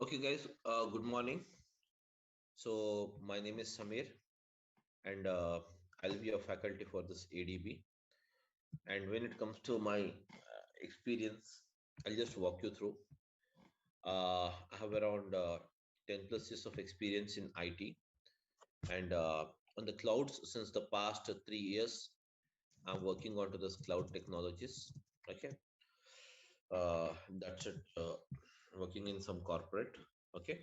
Okay, guys, good morning. So, my name is Samir, and I'll be a faculty for this ADB. And when it comes to my experience, I'll just walk you through. I have around 10 plus years of experience in IT and on the clouds since the past 3 years. I'm working onto this cloud technologies. Okay, that's it. Working in some corporate. Okay,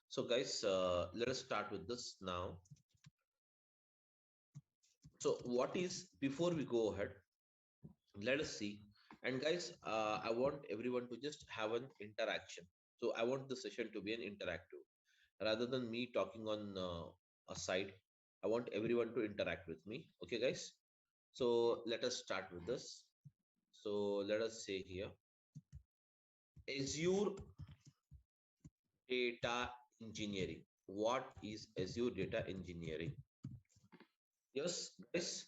so guys, let us start with this now. So what is, before we go ahead, let us see. And guys, I want everyone to just have an interaction. So I want the session to be an interactive rather than me talking on a side. I want everyone to interact with me. Okay, guys. So let us start with this. So let us say here Azure Data Engineering. What is Azure Data Engineering? Yes, guys.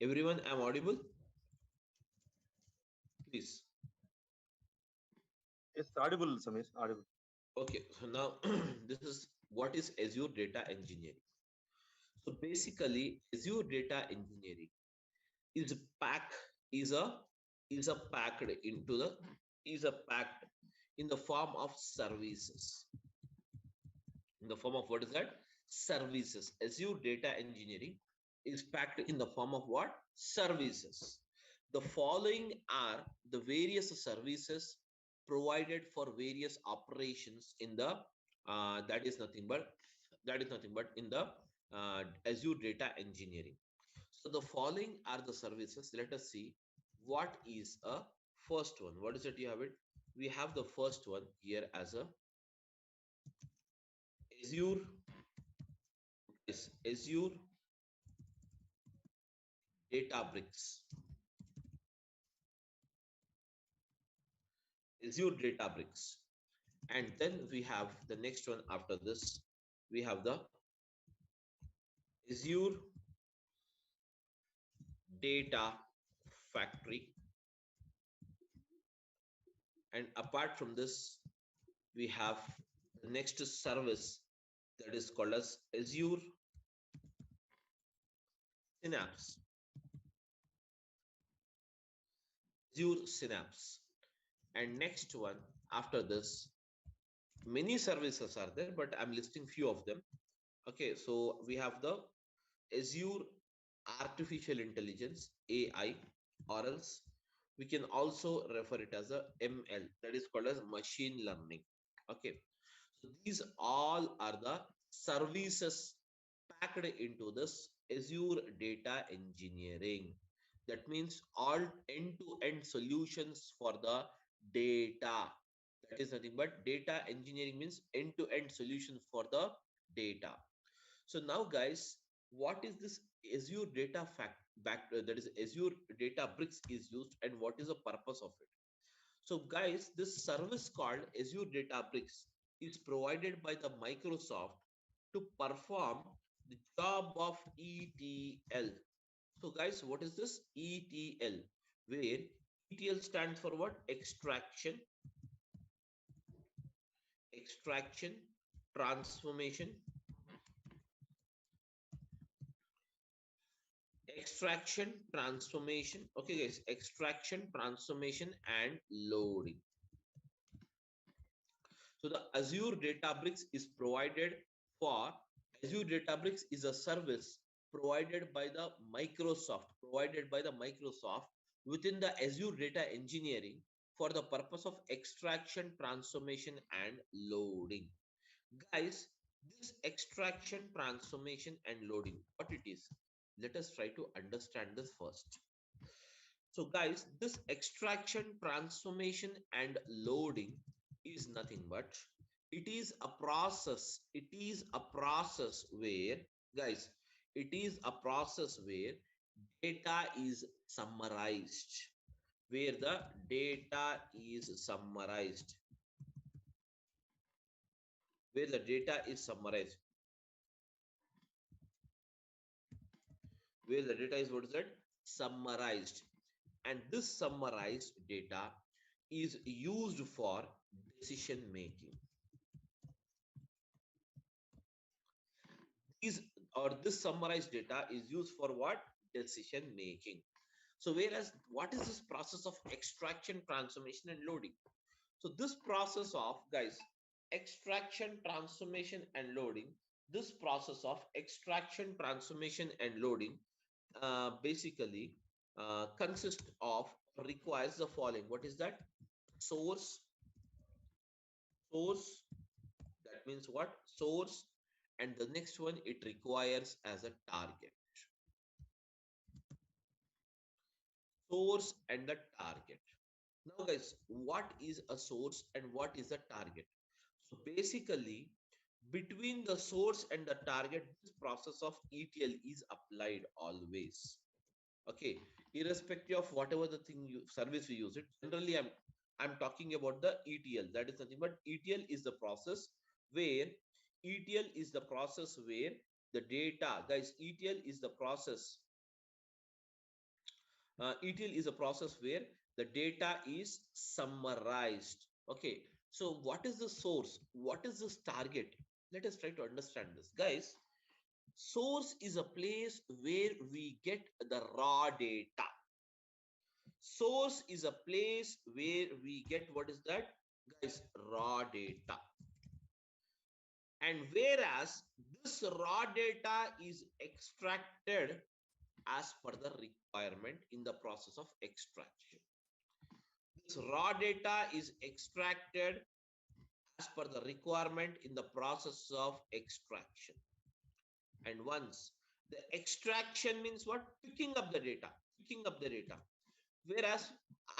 Everyone, I'm audible. Please. Yes, audible, Samir, audible. Okay, so now this is what is Azure Data Engineering. So basically, Azure Data Engineering is pack is a packed into the is a packed in the form of services. In the form of what is that? Services. Azure Data Engineering is packed in the form of what? Services. The following are the various services provided for various operations in the that is nothing but in the Azure Data Engineering. So the following are the services. Let us see what is a first one. What is it? You have it. We have the first one here as a Azure is Azure Databricks. Azure Databricks. And then we have the next one after this. We have the Azure Data Factory. And apart from this, we have the next service that is called as Azure Synapse. Azure Synapse. And next one after this, many services are there, but I'm listing few of them. Okay, so we have the Azure Artificial Intelligence, AI, or else we can also refer it as a ML, that is called as machine learning. Okay, so these all are the services packed into this Azure Data Engineering. That means all end-to-end solutions for the data. That is nothing but data engineering means end-to-end solutions for the data. So now, guys, what is this Azure Data that is Azure Databricks is used, and what is the purpose of it? So, guys, this service called Azure Databricks is provided by the Microsoft to perform the job of ETL. So, guys, what is this ETL? Where ETL stands for what? Extraction, transformation, okay, guys, extraction, transformation, and loading. So the Azure Databricks is provided for Azure Databricks is a service provided by the Microsoft within the Azure Data Engineering for the purpose of extraction, transformation, and loading. Guys, this extraction, transformation, and loading, what it is? Let us try to understand this first. So, guys, this extraction, transformation, and loading is nothing but it is a process. It is a process where, guys, it is a process where data is summarized. Where the data is summarized. Where the data is summarized. Where the data is, what is that? Summarized. And this summarized data is used for decision making. or this summarized data is used for what? Decision making. So whereas what is this process of extraction, transformation, and loading? So this process of, guys, extraction, transformation, and loading, this process of extraction, transformation, and loading basically consists of, requires the following. What is that? Source, source, that means what? Source, and the next one, it requires as a target. Source and the target. Now guys, what is a source and what is a target? So basically, between the source and the target, this process of ETL is applied always. Okay, irrespective of whatever the thing you service you use it. Generally, I'm talking about the ETL. That is nothing but ETL is the process where ETL is the process where the data, guys, ETL is the process. ETL is a process where the data is summarized. Okay, so what is the source? What is this target? Let us try to understand this, guys. Source is a place where we get the raw data. Source is a place where we get, what is that, guys? Raw data. And whereas this raw data is extracted as per the requirement in the process of extraction. This raw data is extracted as per the requirement in the process of extraction. And once the extraction means what? Picking up the data, picking up the data. Whereas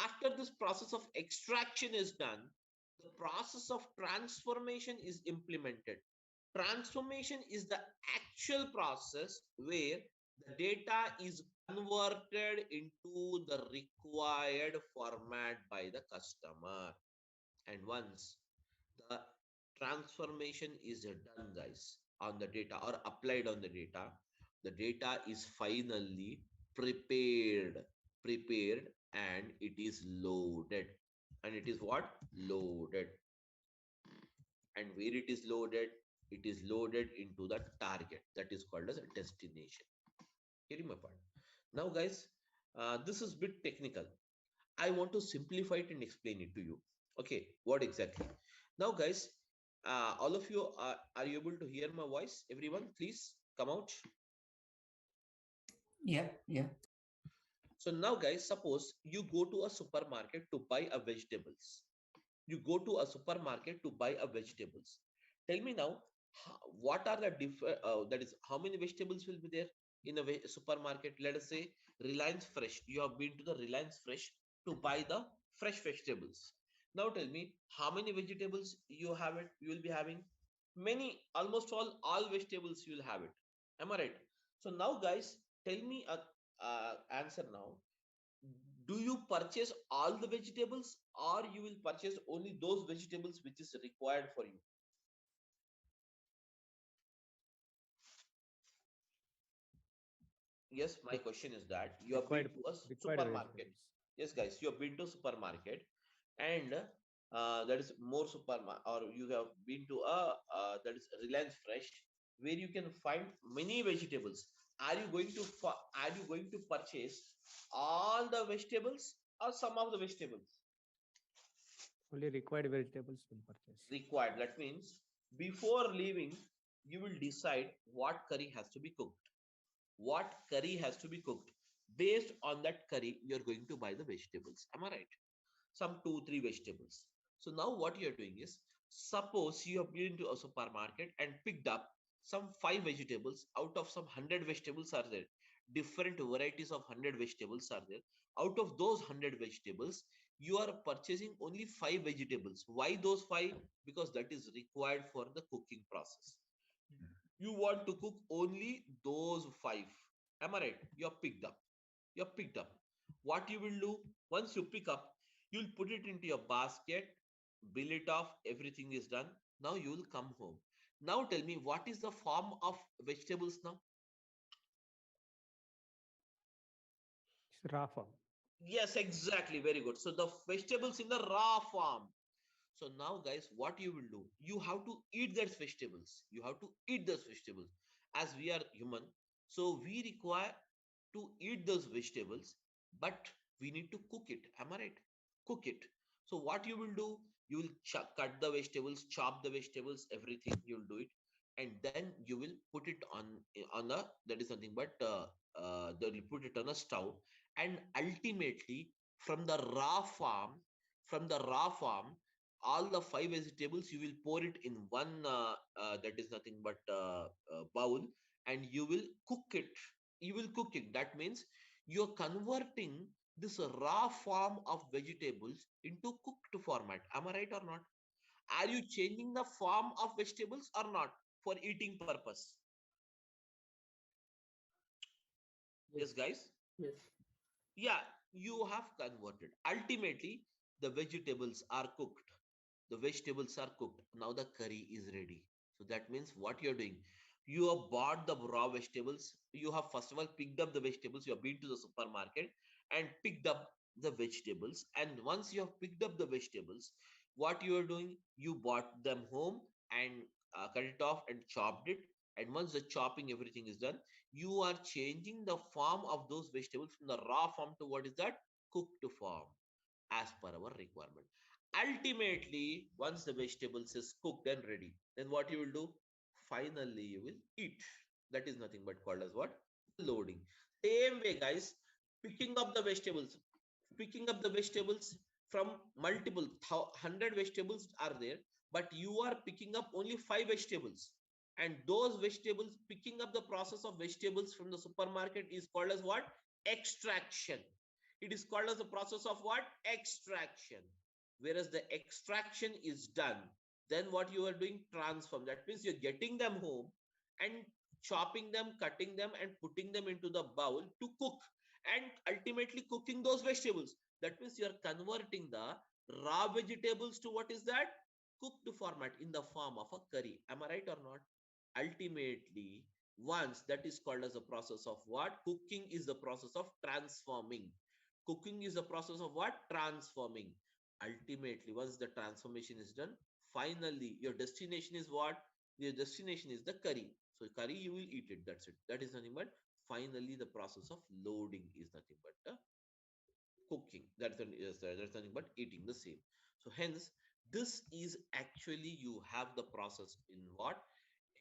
after this process of extraction is done, the process of transformation is implemented. Transformation is the actual process where the data is converted into the required format by the customer. And once the transformation is done, guys, on the data or applied on the data is finally prepared and it is loaded. And it is what? Loaded. And where it is loaded? It is loaded into the target, that is called as a destination. Getting my point? Now guys, this is bit technical. I want to simplify it and explain it to you. Okay, what exactly? Now guys, all of you are you able to hear my voice? Everyone, please come out. Yeah, yeah. So now guys, suppose you go to a supermarket to buy a vegetables. You go to a supermarket to buy a vegetables. Tell me now, what are the different, that is, how many vegetables will be there in a supermarket? Let us say Reliance Fresh. You have been to the Reliance Fresh to buy the fresh vegetables. Now tell me, how many vegetables you have it? You will be having many, almost all vegetables you will have it. Am I right? So now guys, tell me a answer now. Do you purchase all the vegetables or you will purchase only those vegetables which is required for you? Yes, my question is that you have been to a supermarket. Yes, guys, you have been to supermarket and that is more supermarket, or you have been to a that is Reliance Fresh, where you can find many vegetables. Are you going to purchase all the vegetables or some of the vegetables? Only required vegetables will purchase. Required. That means before leaving, you will decide what curry has to be cooked. What curry has to be cooked. Based on that curry, you're going to buy the vegetables. Am I right? Some 2-3 vegetables. So now what you're doing is, suppose you have been to a supermarket and picked up some 5 vegetables out of some 100 vegetables are there. Different varieties of 100 vegetables are there. Out of those 100 vegetables, you are purchasing only 5 vegetables. Why those 5? Because that is required for the cooking process. You want to cook only those 5. Am I right? You have picked up. You have picked up. What you will do, once you pick up, you'll put it into your basket, bill it off, everything is done. Now you will come home. Now tell me, what is the form of vegetables now? It's raw form. Yes, exactly. Very good. So the vegetables in the raw form. So now guys, what you will do? You have to eat those vegetables. You have to eat those vegetables. as we are human, so we require to eat those vegetables, but we need to cook it. Am I right? Cook it. So what you will do, you will cut the vegetables, chop the vegetables, everything you will do it, and then you will put it on a, that is nothing but you put it on a stove, and ultimately from the raw farm, from the raw farm, all the five vegetables you will pour it in one that is nothing but bowl, and you will cook it. You will cook it. That means you're converting this raw form of vegetables into cooked format. Am I right or not? Are you changing the form of vegetables or not for eating purpose? Yes, guys. Yes. Yeah, you have converted. Ultimately, the vegetables are cooked. The vegetables are cooked. Now the curry is ready. So that means what you're doing, you have bought the raw vegetables. You have first of all picked up the vegetables. You have been to the supermarket and picked up the vegetables. And once you have picked up the vegetables, what you are doing, you bought them home and cut it off and chopped it. And once the chopping everything is done, you are changing the form of those vegetables from the raw form to what is that, cooked form, as per our requirement. Ultimately, once the vegetables is cooked and ready, then what you will do, finally you will eat. That is nothing but called as what, loading. Same way, guys, picking up the vegetables, picking up the vegetables from multiple 100 vegetables are there, but you are picking up only 5 vegetables, and those vegetables, picking up the process of vegetables from the supermarket is called as what, extraction. It is called as the process of what, extraction. Whereas the extraction is done, then what you are doing, transform. That means you're getting them home and chopping them, cutting them, and putting them into the bowl to cook, and ultimately cooking those vegetables. That means you are converting the raw vegetables to what is that, cooked format in the form of a curry. Am I right or not? Ultimately, once that is called as a process of what, cooking is the process of transforming. Cooking is the process of what, transforming. Ultimately, once the transformation is done, finally your destination is what, your destination is the curry. So curry you will eat it, that's it. That is nothing but, finally the process of loading is nothing but cooking. That's nothing but eating the same. So hence, this is actually, you have the process in what,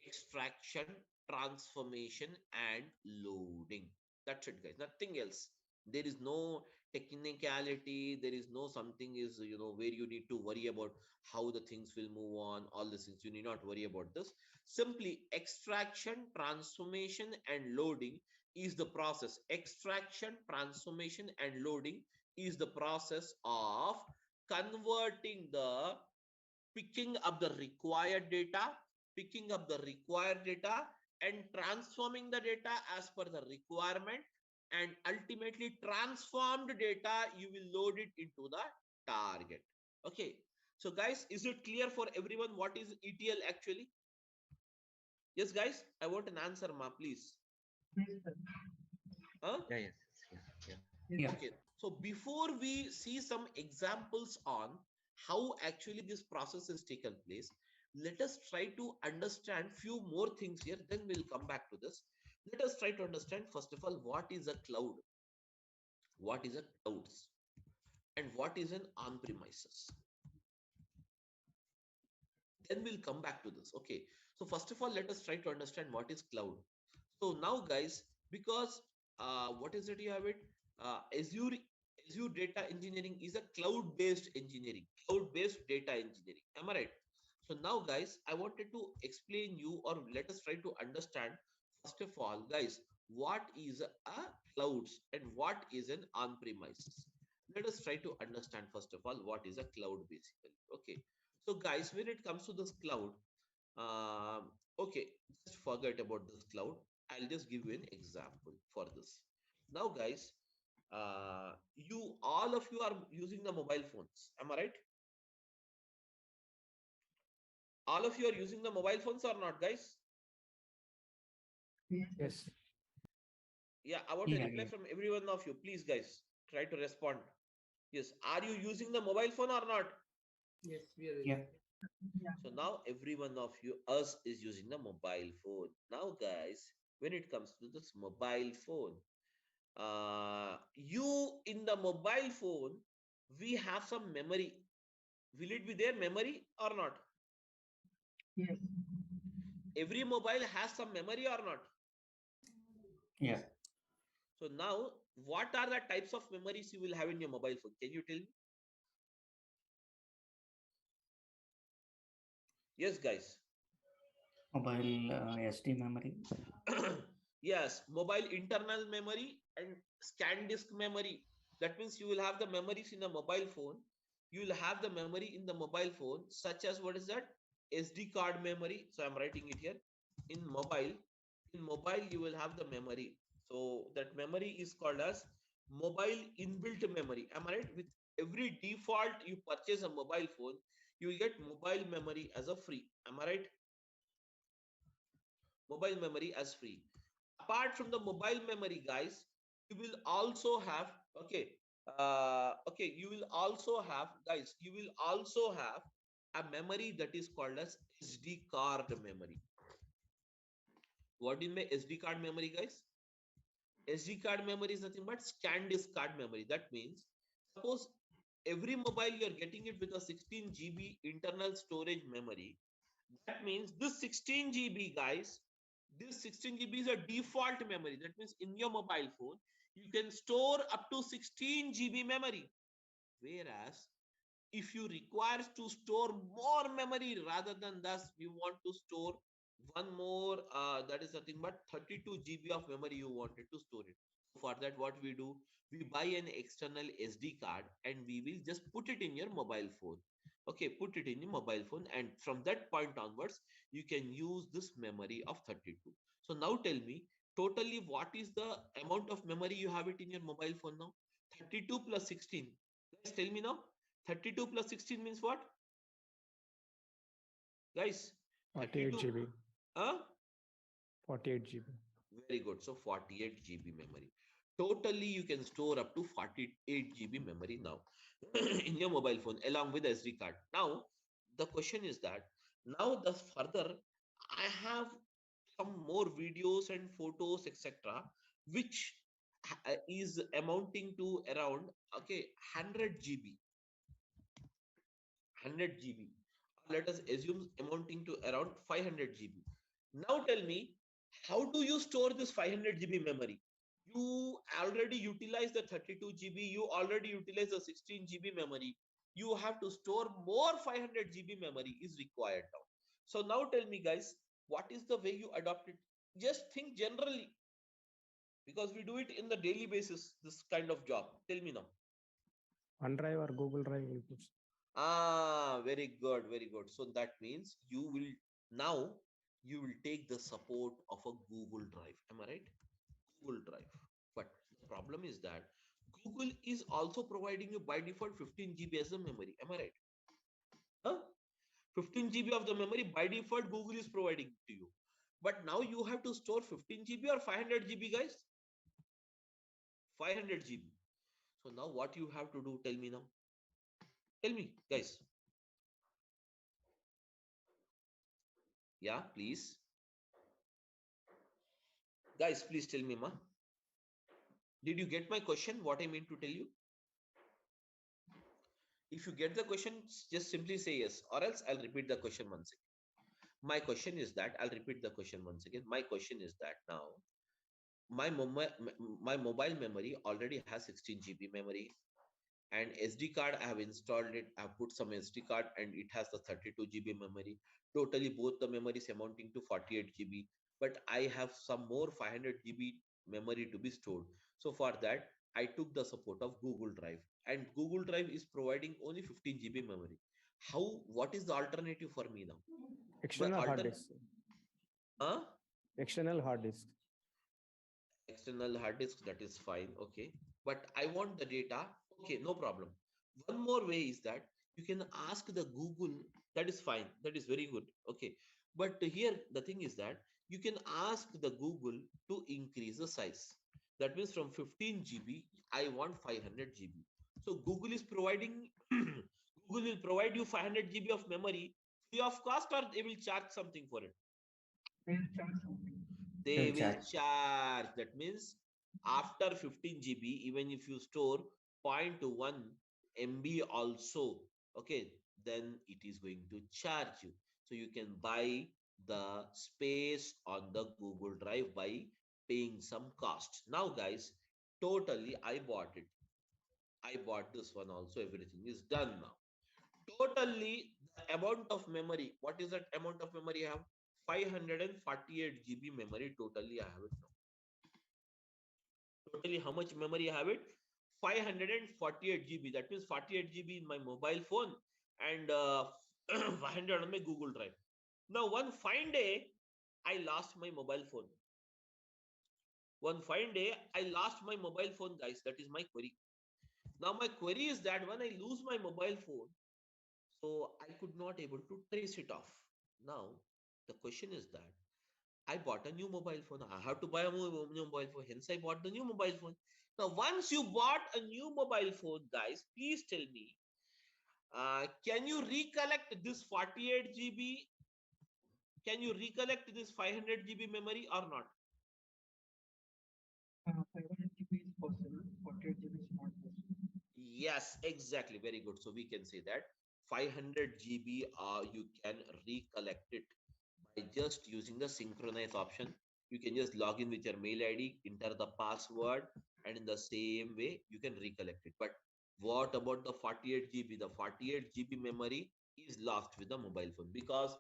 extraction, transformation, and loading. That's it, guys. Nothing else. There is no technicality. There is no something is, where you need to worry about how the things will move on. All these things, you need not worry about this. Simply extraction, transformation, and loading is the process. Extraction, transformation, and loading is the process of converting the, picking up the required data, picking up the required data, and transforming the data as per the requirement, and ultimately transformed data you will load it into the target. Okay, so guys, is it clear for everyone what is ETL actually? Yes, guys, I want an answer, ma, please. Huh? Yeah, yes, yeah. Yeah. Okay, so before we see some examples on how actually this process is taken place, let us try to understand few more things here, then we'll come back to this. Let us try to understand first of all, what is a cloud, what is a clouds, and what is an on-premises. Then we'll come back to this. Okay, so first of all, let us try to understand what is cloud. So now, guys, because what is it you have it? Azure data engineering is a cloud-based engineering, cloud-based data engineering. Am I right? So now, guys, I wanted to explain you, or let us try to understand first of all, guys, what is a clouds and what is an on-premises. Let us try to understand first of all what is a cloud basically. Okay, so guys, when it comes to this cloud, okay, just forget about this cloud. I'll just give you an example for this. Now, guys, you all of you are using the mobile phones. Am I right? All of you are using the mobile phones or not, guys? Yes. Yeah, I want a reply from every one of you. Please, guys, try to respond. Yes, are you using the mobile phone or not? Yes, we are. Yeah. So now every one of you, us, is using the mobile phone. Now, guys, when it comes to this mobile phone, you in the mobile phone, we have some memory. Will it be there, memory or not? Yes. Every mobile has some memory or not? Yeah. So now, what are the types of memories you will have in your mobile phone? Can you tell me? Yes, guys. Mobile SD memory. Yes, mobile internal memory and scan disk memory. That means you will have the memories in a mobile phone. You will have the memory in the mobile phone, such as what is that? SD card memory. So I'm writing it here. In mobile, you will have the memory. So that memory is called as mobile inbuilt memory. Am I right? With every default you purchase a mobile phone, you will get mobile memory as a free. Am I right? Mobile memory as free. Apart from the mobile memory, guys, you will also have, you will also have, guys, you will also have a memory that is called as SD card memory. What do you mean SD card memory, guys? SD card memory is nothing but scan disk card memory. That means, suppose every mobile you are getting it with a 16 GB internal storage memory. That means this 16 GB, guys, this 16 GB is a default memory. That means in your mobile phone, you can store up to 16 GB memory. Whereas if you require to store more memory rather than thus, you want to store one more, that is nothing but 32 GB of memory you wanted to store it. For that, what we do, we buy an external SD card and we will just put it in your mobile phone. Okay, put it in your mobile phone, and from that point onwards, you can use this memory of 32. So now tell me, totally what is the amount of memory you have it in your mobile phone now? 32 plus 16. Guys, tell me now. 32 plus 16 means what? Guys, 48 32. GB. Huh? 48 GB. Very good. So 48 GB memory. Totally, you can store up to 48 GB memory now in your mobile phone along with SD card. Now, the question is that now the further I have some more videos and photos, etc., which is amounting to around 100 GB. 100 GB. Let us assume amounting to around 500 GB. Now tell me, how do you store this 500 GB memory? You already utilize the 32 GB, you already utilize the 16 GB memory. You have to store more 500 GB memory is required now. So now tell me, guys, what is the way you adopt it? Just think generally, because we do it in the daily basis, this kind of job. Tell me now. OneDrive or Google Drive you put. Very good, very good. So that means you will now you will take the support of a Google Drive. Am I right? Google Drive. But the problem is that Google is also providing you by default 15 GB as a memory. Am I right? Huh? 15 GB of the memory by default Google is providing to you. But now you have to store 15 GB or 500 GB, guys? 500 GB. So now what you have to do? Tell me now. Tell me, guys. Yeah, please. Guys, please tell me, ma. Did you get my question? What I mean to tell you? If you get the question, just simply say yes, or else I'll repeat the question once again. My question is that I'll repeat the question once again. My question is that now my mobile memory already has 16 GB memory, and SD card I have installed it. I've put some SD card and it has the 32 GB memory. Totally both the memories amounting to 48 GB, but I have some more 500 GB memory to be stored. So for that, I took the support of Google Drive, and Google Drive is providing only 15 GB memory. What is the alternative for me now? External hard disk. Huh? External hard disk. External hard disk, that is fine. Okay, but I want the data. Okay, no problem. One more way is that you can ask the Google. That is fine, that is very good. Okay, but here the thing is that you can ask the Google to increase the size. That means from 15 GB I want 500 GB. So Google is providing Google will provide you 500 GB of memory. free of cost or they will charge something for it? They'll charge something. They They'll will charge. charge. That means after 15 GB, even if you store 0.1 MB also, okay, then it is going to charge you. So you can buy the space on the Google Drive by paying some cost. Now, guys, totally I bought it. I bought this one also. Everything is done now. Totally, the amount of memory. What is that amount of memory I have? 548 GB memory. Totally, I have it now. Totally, how much memory I have it? 548 GB. That means 48 GB in my mobile phone and 500 on my Google Drive. Now, one fine day, I lost my mobile phone. One fine day, I lost my mobile phone, guys. That is my query. Now, my query is that when I lose my mobile phone, so I could not able to trace it off. Now, the question is that I bought a new mobile phone. I have to buy a new mobile phone. Hence, I bought the new mobile phone. Now, once you bought a new mobile phone, guys, please tell me, can you recollect this 48 GB? Can you recollect this 500 GB memory or not? 500 GB is possible. 48 GB is not possible. Yes, exactly. Very good. So we can say that 500 GB you can recollect it by just using the synchronize option. You can just log in with your mail ID, enter the password, and in the same way you can recollect it. But what about the 48 GB? The 48 GB memory is lost with the mobile phone because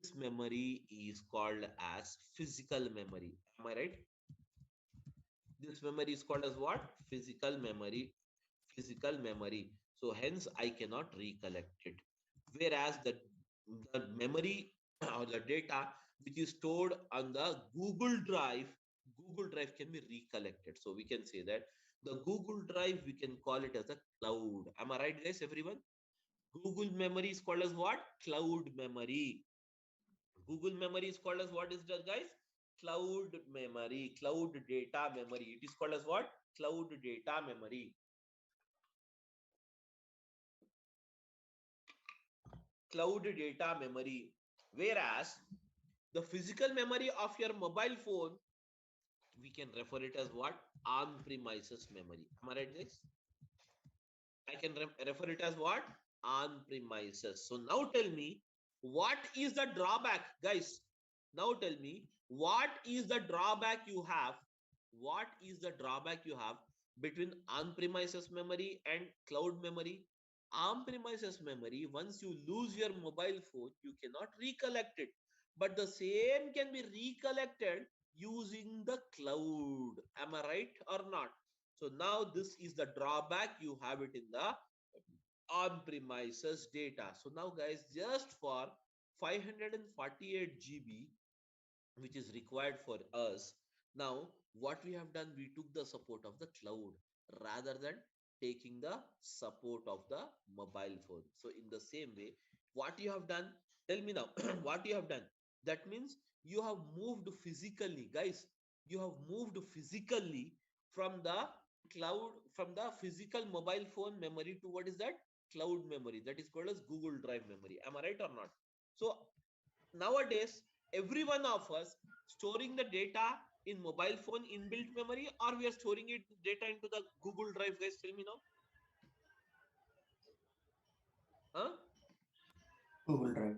this memory is called as physical memory. Am I right? This memory is called as what? Physical memory. Physical memory. So hence I cannot recollect it. Whereas the memory or the data which is stored on the Google Drive can be recollected. So we can say that the Google Drive, we can call it as a cloud. Am I right, guys? Everyone? Google memory is called as what? Cloud memory. Google memory is called as what is that, guys? Cloud memory, cloud data memory. It is called as what? Cloud data memory. Cloud data memory. Whereas the physical memory of your mobile phone, we can refer it as what? On-premises memory. Am I right, guys? I can refer it as what? On-premises. So now tell me, what is the drawback, guys? Now tell me, what is the drawback you have? What is the drawback you have between on-premises memory and cloud memory? On-premises memory, once you lose your mobile phone, you cannot recollect it. But the same can be recollected using the cloud. Am I right or not? So now this is the drawback. You have it in the on-premises data. So now, guys, just for 548 GB, which is required for us, now what we have done, we took the support of the cloud rather than taking the support of the mobile phone. So in the same way, what you have done, tell me now, what you have done? That means you have moved physically, guys. You have moved physically from the cloud, from the physical mobile phone memory to what is that? Cloud memory. That is called as Google Drive memory. Am I right or not? So nowadays, every one of us storing the data in mobile phone inbuilt memory, or we are storing it data into the Google Drive, guys? Tell me now. Huh? Google Drive.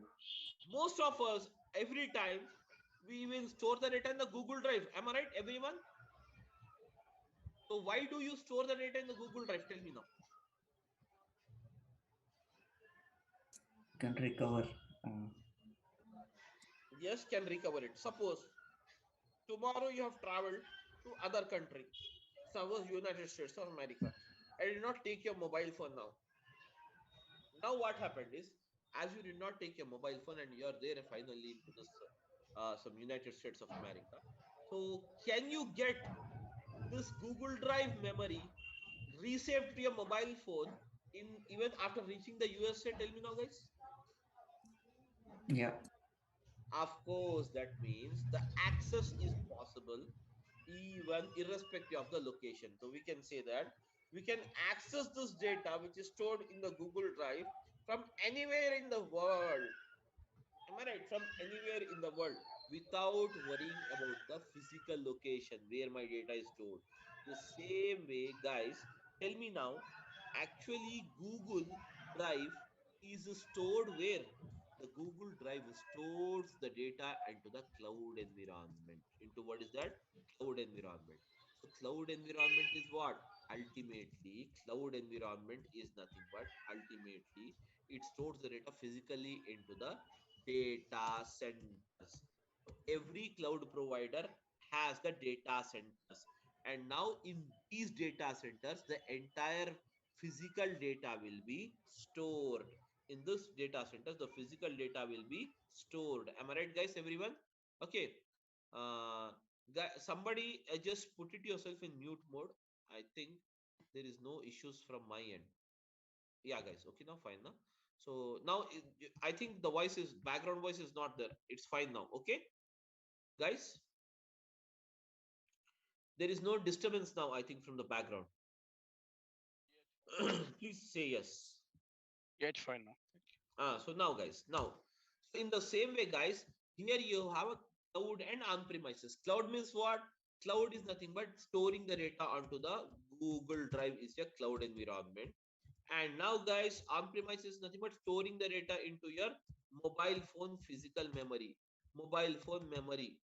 Most of us, every time, we will store the data in the Google Drive. Am I right, everyone? So why do you store the data in the Google Drive? Tell me now. You can recover. Yes, can recover it. Suppose tomorrow you have traveled to other country, suppose United States of America, and did not take your mobile phone now. Now what happened is, as you did not take your mobile phone and you are there finally into this some United States of America. So can you get this Google Drive memory resaved to your mobile phone in even after reaching the USA? Tell me now, guys. Yeah. Of course, that means the access is possible even irrespective of the location. So we can say that we can access this data which is stored in the Google Drive from anywhere in the world. Am I right? From anywhere in the world without worrying about the physical location where my data is stored. The same way, guys, tell me now, actually, Google Drive is stored where? The Google Drive stores the data into the cloud environment. Into what is that? Cloud environment. So, cloud environment is what? Ultimately, cloud environment is nothing but ultimately it stores the data physically into the data centers. So every cloud provider has the data centers. And now in these data centers, the entire physical data will be stored. In this data centers, the physical data will be stored. Am I right, guys, everyone? Okay. Uh, somebody just put it yourself in mute mode. I think there is no issues from my end. Yeah, guys. Okay, now fine now. So now I think the voice is background voice is not there. It's fine now. Okay, guys. There is no disturbance now. I think from the background. Please say yes. Yeah, it's fine now. So now, guys. Now, so in the same way, guys. Here you have a cloud and on-premises. Cloud means what? Cloud is nothing but storing the data onto the Google Drive is a cloud environment. And now, guys, on-premise is nothing but storing the data into your mobile phone physical memory. Mobile phone memory.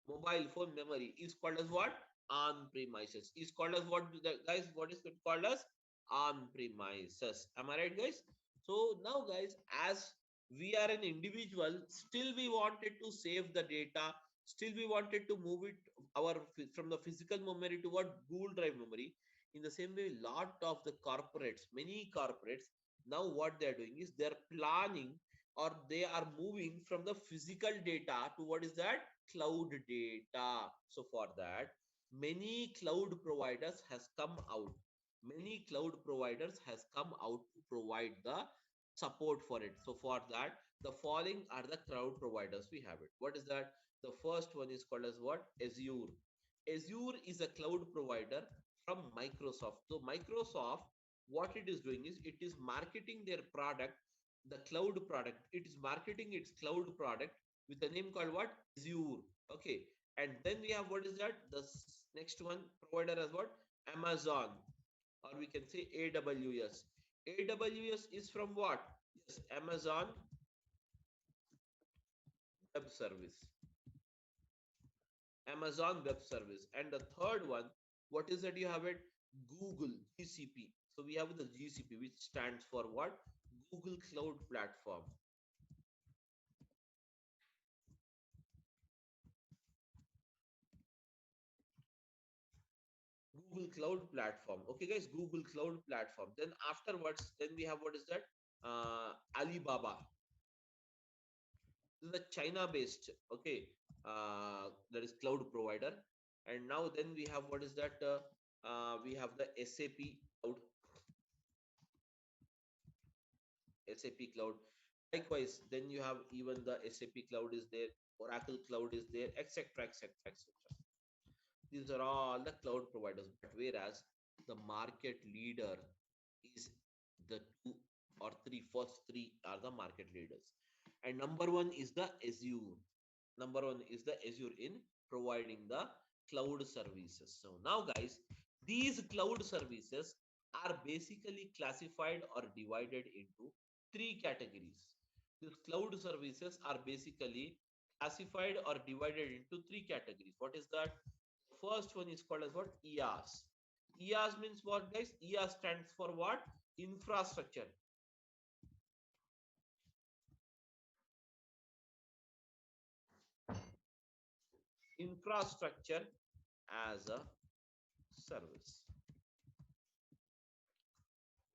Mobile phone memory is called as what? On-premises. Is called as what, guys? What is it called as? On-premises. Am I right, guys? So now, guys, as we are an individual, still we wanted to save the data. Still we wanted to move it our from the physical memory to what? Google Drive memory. In the same way, lot of the corporates, many corporates, now what they are doing is they are planning or they are moving from the physical data to what is that? Cloud data. So for that, many cloud providers has come out. Many cloud providers has come out to provide the support for it. So for that, the following are the cloud providers we have it. What is that? The first one is called as what? Azure. Azure is a cloud provider from Microsoft. So Microsoft, what it is doing is it is marketing their product, the cloud product. It is marketing its cloud product with a name called what? Azure. Okay. And then we have what is that? The next one provider as what? Amazon, or we can say AWS. AWS is from what? Yes, Amazon Web Service. Amazon Web Service. And the third one, what is that you have it? Google GCP. So we have the GCP, which stands for what? Google Cloud Platform. Google Cloud Platform. Okay, guys, Google Cloud Platform. Then afterwards, then we have what is that? Alibaba. This is the China-based. Okay, that is cloud provider. And now then we have what is that? We have the SAP Cloud. SAP Cloud. Likewise, then you have even the SAP Cloud is there, Oracle Cloud is there, etc., etc., etc. These are all the cloud providers. But whereas the market leader is the two or three, first three are the market leaders. And number one is the Azure. Number one is the Azure in providing the cloud services. So now, guys, these cloud services are basically classified or divided into three categories. These cloud services are basically classified or divided into three categories. What is that? First one is called as what? EAS. EAS means what, guys? EAS stands for what? Infrastructure. Infrastructure as a service.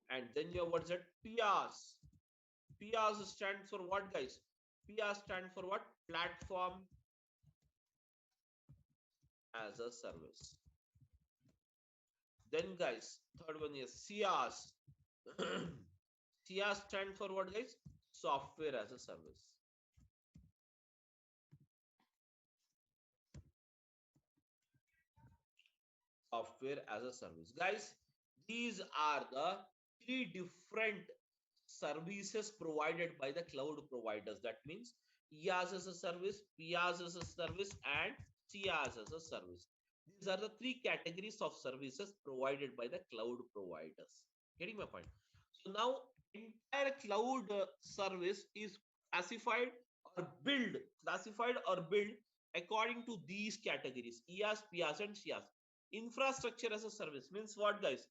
And then you have what's that? PaaS. PaaS stands for what, guys? PaaS stands for what? Platform as a service. Then, guys, third one is SaaS. SaaS stands for what, guys? Software as a service. Software as a service. Guys, these are the three different services provided by the cloud providers. That means IaaS as a service, PaaS as a service, and SaaS as a service. These are the three categories of services provided by the cloud providers. Getting my point? So now entire cloud service is classified or built according to these categories: IaaS, PaaS, and SaaS. Infrastructure as a service means what, guys?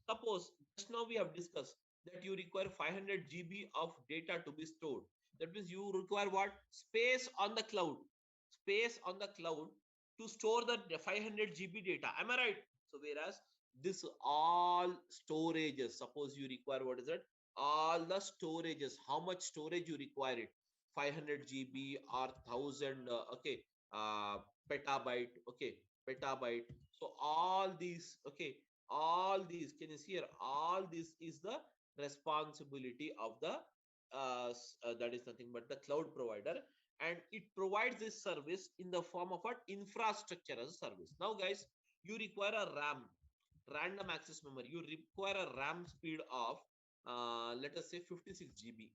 Suppose just now we have discussed that you require 500 GB of data to be stored. That means you require what? Space on the cloud. Space on the cloud to store the 500 GB data. Am I right? So whereas this all storages, suppose you require, what is it? All the storages. How much storage you require it? 500 GB or 1000 petabyte. Okay, petabyte. So all these, okay, all these, can you see here? All this is the responsibility of the that is nothing but the cloud provider, and it provides this service in the form of what? Infrastructure as a service. Now guys, you require a RAM, random access memory. You require a RAM speed of let us say 56 GB.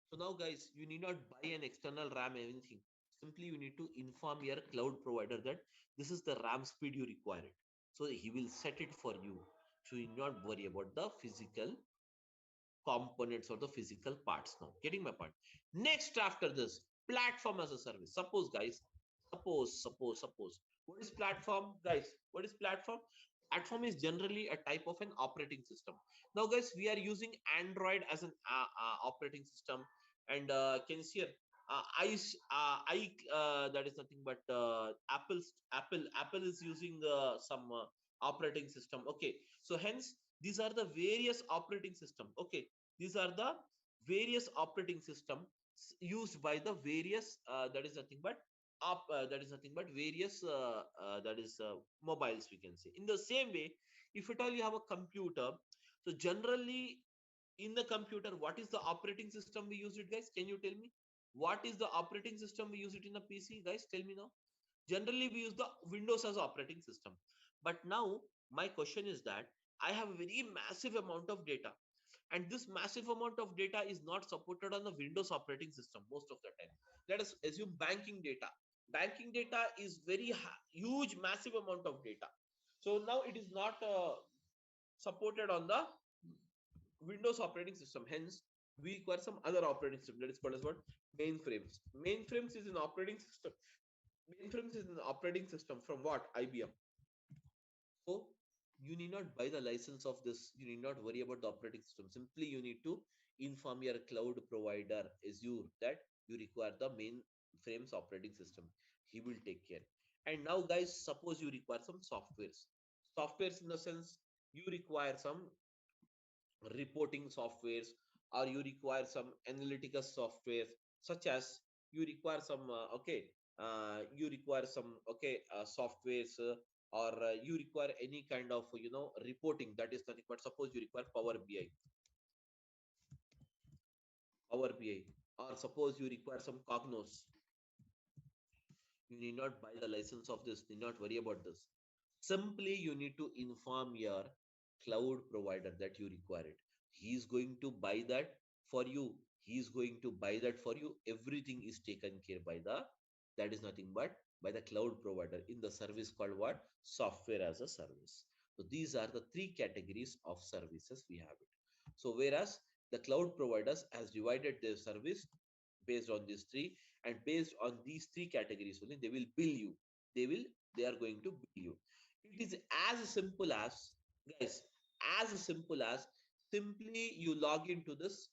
So now guys, you need not buy an external RAM anything. Simply you need to inform your cloud provider that this is the RAM speed you require it. So he will set it for you. So you need not worry about the physical components or the physical parts. Now getting my point? Next, after this, platform as a service. Suppose guys, suppose what is platform, guys? What is platform? Platform is generally a type of an operating system. Now guys, we are using Android as an operating system, and can you see here? That is nothing but Apple is using some operating system. Okay, so hence these are the various operating system. Okay, these are the various operating system used by the various that is nothing but various mobiles, we can say. In the same way, if at all you have a computer, so generally in the computer, what is the operating system we use it, guys? Can you tell me what is the operating system we use it in a PC, guys? Tell me now. Generally we use the Windows as operating system. But now my question is that I have a very massive amount of data, and this massive amount of data is not supported on the Windows operating system most of the time. Let us assume banking data. Banking data is very huge, massive amount of data. So now it is not supported on the Windows operating system. Hence, we require some other operating system that is called as what? Mainframes. Mainframes is an operating system. Mainframes is an operating system from what? IBM. So you need not buy the license of this. You need not worry about the operating system. Simply you need to inform your cloud provider Azure that you require the mainframes operating system. He will take care. And now guys, suppose you require some softwares. Softwares in the sense you require some reporting softwares, or you require some analytical software, such as you require some softwares, or you require any kind of reporting. That is nothing but, suppose you require Power BI, or suppose you require some Cognos. You need not buy the license of this. Need not worry about this. Simply you need to inform your cloud provider that you require it. He is going to buy that for you. He is going to buy that for you. Everything is taken care by that is nothing but by the cloud provider in the service called what? Software as a service. So these are the three categories of services we have it. So whereas the cloud providers has divided their service based on these three, and based on these three categories only they will bill you. They are going to bill you. It is as simple as, guys, as simple as simply you log into this.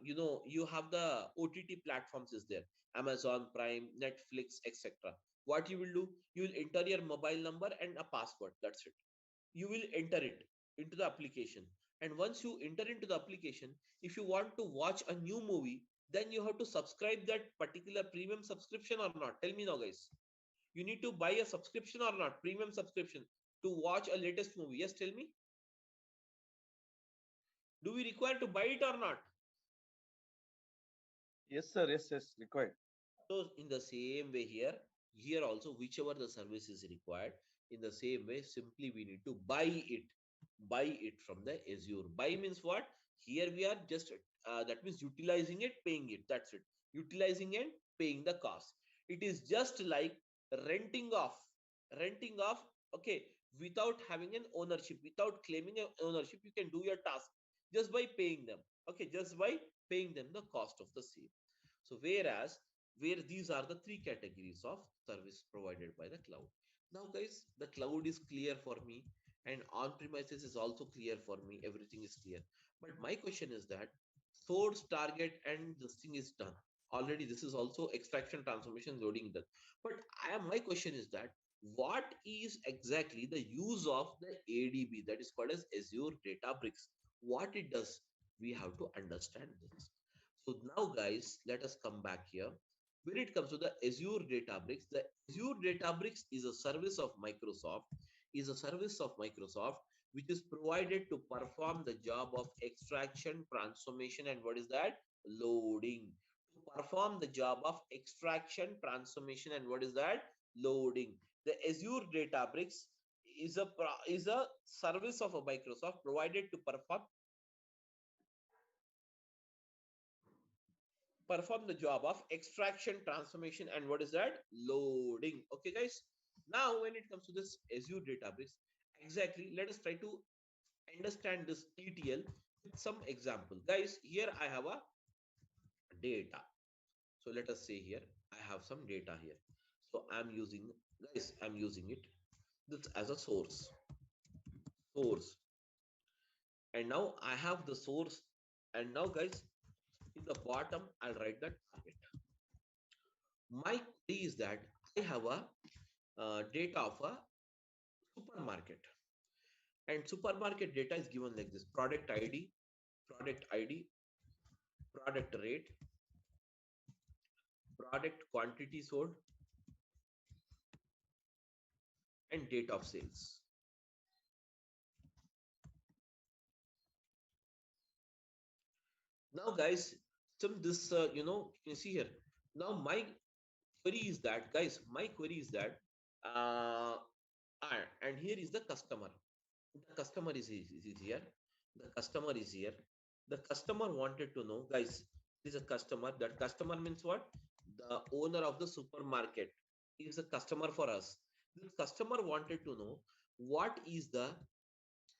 You have the OTT platforms is there: Amazon Prime, Netflix, etc. What you will do? You will enter your mobile number and a password. That's it. You will enter it into the application, and once you enter into the application, if you want to watch a new movie, then you have to subscribe that particular premium subscription or not. Tell me now, guys. You need to buy a subscription or not, premium subscription, to watch a latest movie. Yes, tell me. Do we require to buy it or not? Yes, sir. Yes, required. So in the same way here also, whichever the service is required, in the same way, simply we need to buy it from the Azure. Buy means what? Here we are just that means utilizing it, paying it. That's it. Utilizing and paying the cost. It is just like renting off, renting off. Okay, without having an ownership, without claiming an ownership, you can do your task just by paying them. Okay, just by paying them the cost of the same. So whereas where these are the three categories of service provided by the cloud. Now guys, the cloud is clear for me, and on premises is also clear for me. Everything is clear. But my question is that source, target, and this thing is done already. This is also extraction, transformation, loading done. But my question is that what is exactly the use of the ADB, that is called as Azure Databricks? What it does, we have to understand this. So now guys, let us come back here. When it comes to the Azure Databricks is a service of Microsoft, which is provided to perform the job of extraction, transformation, and what is that? Loading. To perform the job of extraction, transformation, and what is that? Loading. The Azure Databricks is a service of a Microsoft provided to perform the job of extraction, transformation, and what is that? Loading. Okay guys, now when it comes to this Azure Databricks, exactly, let us try to understand this ETL with some example. Guys, here I have a data. So let us say here I have some data here. So I'm using, guys, I'm using it this as a source. And now I have the source. And now guys, in the bottom I'll write the target. My query is that I have a data of a supermarket, and supermarket data is given like this: product ID, product ID, product rate, product quantity sold, and date of sales. Now guys, some this you can see here. Now my query is that, guys, my query is that uh, and here is the customer. The customer is here. The customer is here. The customer wanted to know, guys, is a customer. That customer means what? The owner of the supermarket is a customer for us. This customer wanted to know what is the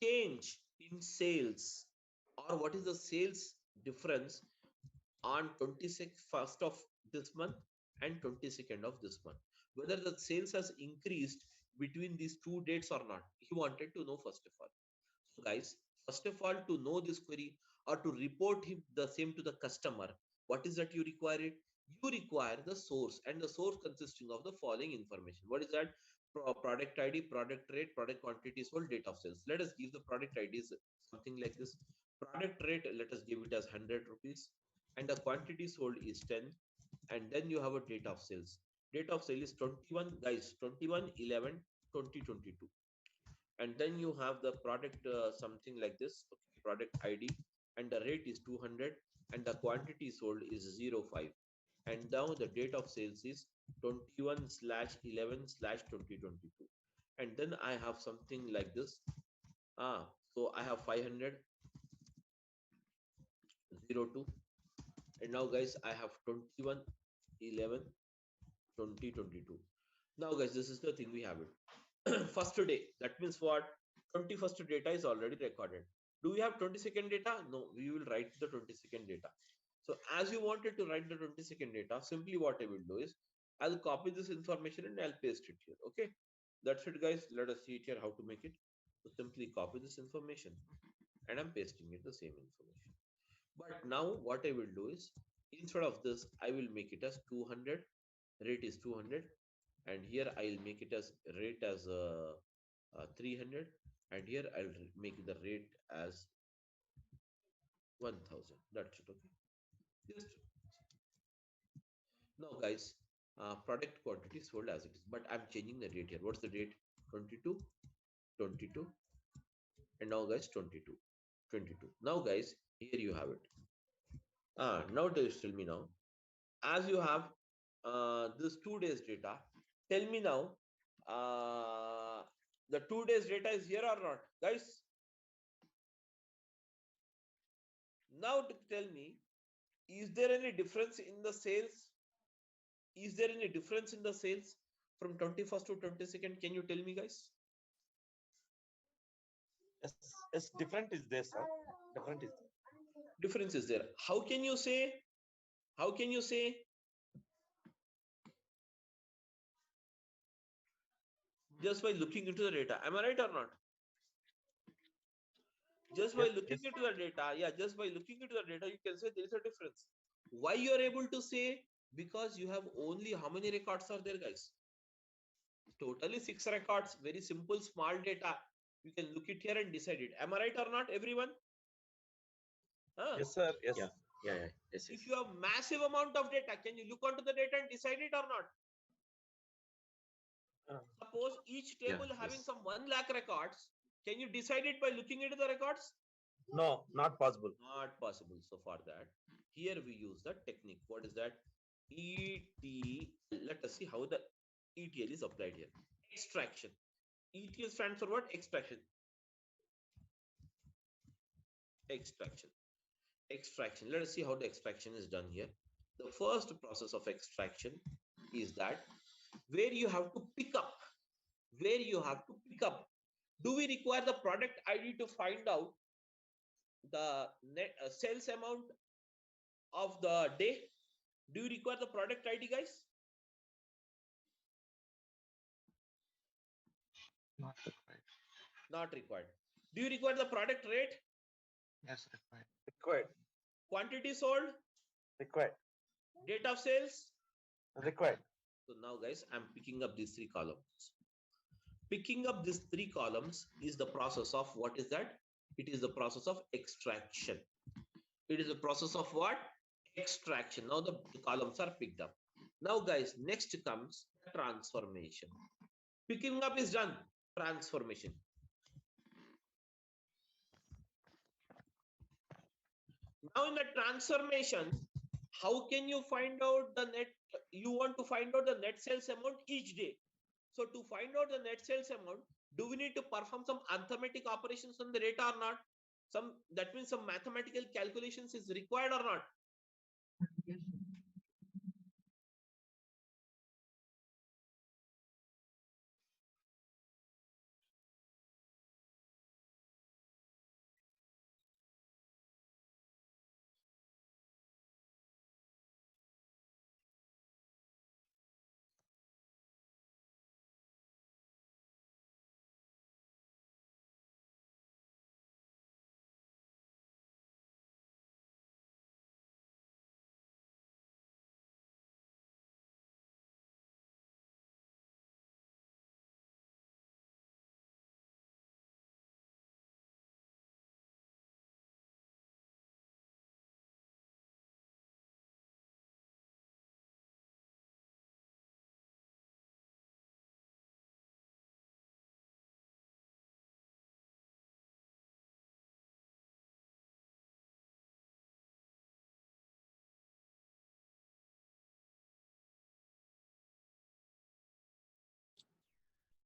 change in sales, or what is the sales difference on 26th first of this month and 22nd of this month, whether the sales has increased between these two dates or not. He wanted to know first of all. So guys, first of all, to know this query or to report him the same to the customer, what is that you require it? You require the source, and the source consisting of the following information. What is that? Product ID, product rate, product quantity sold, date of sales. Let us give the product IDs something like this. Product rate, let us give it as 100 rupees, and the quantity sold is 10, and then you have a date of sales. Date of sale is 21, guys, 21/11/2022. And then you have the product something like this. Okay, product ID, and the rate is 200, and the quantity sold is 05, and now the date of sales is 21/11/2022. And then I have something like this. So I have 500/02, and now guys I have 21/11/2022. Now guys, this is the thing we have it. First day, that means what? 21st data is already recorded. Do we have 22nd data? No, we will write the 22nd data. So as you wanted to write the 22nd data, simply what I will do is I'll copy this information and I'll paste it here. Okay, that's it guys. Let us see it here how to make it. So simply copy this information and I'm pasting it the same information. But now what I will do is, instead of this, I will make it as 200. Rate is 200, and here I'll make it as rate as 300, and here I'll make the rate as 1000. That's it. Okay, just now guys, product quantity sold as it is, but I'm changing the date here. What's the date? 22, 22, and now guys 22, 22. Now guys, here you have it. Now tell me now, as you have this 2 days data, tell me now, the 2 days data is here or not, guys? Now to tell me, is there any difference in the sales? Is there any difference in the sales from 21st to 22nd? Can you tell me, guys? Yes, different is there, sir. Different is there. Difference is there. How can you say? How can you say? Just by looking into the data. Am I right or not? Just by Yes, looking yes. into the data, yeah, just by looking into the data, you can say there is a difference. Why you are able to say? Because you have only how many records are there, guys? Totally 6 records. Very simple, small data. You can look it here and decide it. Am I right or not, everyone? Huh? Yes, sir. Yes. Yeah. Yes. If you have massive amount of data, can you look onto the data and decide it or not? Suppose each table having yes. some 1 lakh records. Can you decide it by looking into the records? No, not possible. Not possible. So for that, here we use the technique. What is that? ETL. Let us see how the ETL is applied here. Extraction. ETL stands for what? Extraction. Extraction. Extraction. Let us see how the extraction is done here. The first process of extraction is that where you have to pick up. Where you have to pick up. Do we require the product ID to find out the net sales amount of the day? Do you require the product ID, guys? Not required. Not required. Do you require the product rate? Yes, required. Required. Quantity sold? Required. Date of sales? Required. So now, guys, I'm picking up these 3 columns. Picking up these 3 columns is the process of what is that? It is the process of extraction. It is the process of what? Extraction. Now the columns are picked up. Now, guys, next comes transformation. Picking up is done. Transformation. Now in the transformation, how can you find out the net? You want to find out the net sales amount each day. So to find out the net sales amount, do we need to perform some arithmetic operations on the data or not? That means some mathematical calculations is required or not? Yes, sir.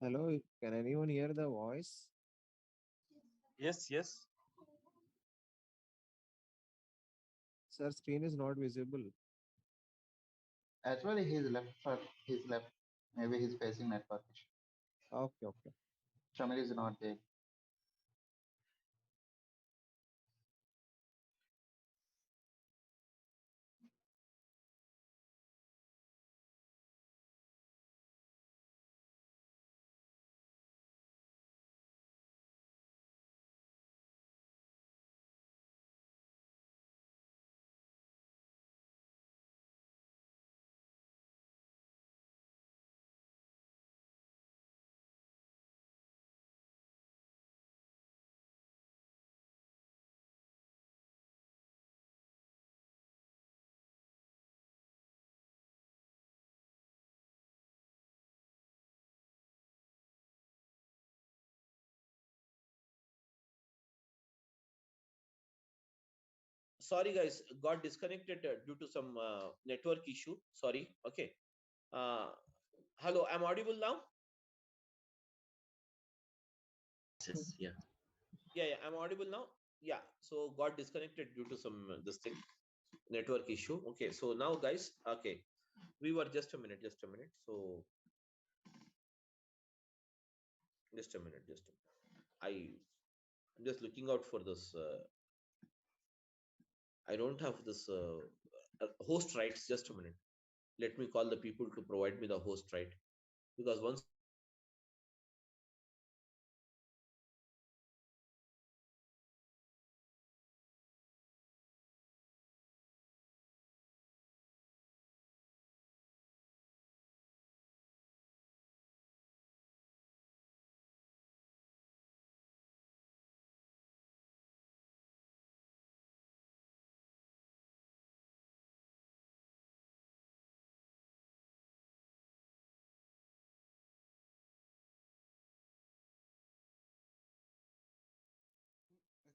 Hello, can anyone hear the voice? Yes, yes. Sir, screen is not visible. Actually, he's left. He's left. Maybe he's facing network issue. Okay. Shamir is not there. Sorry, guys, got disconnected due to some network issue. Sorry. Okay. Hello, I'm audible now? Yes. Yeah. Yeah, I'm audible now. Yeah, so got disconnected due to some this thing network issue. Okay, so now guys, okay, we were just a minute, so just a minute, I'm just looking out for this. I don't have this host rights. Just a minute. Let me call the people to provide me the host right, because once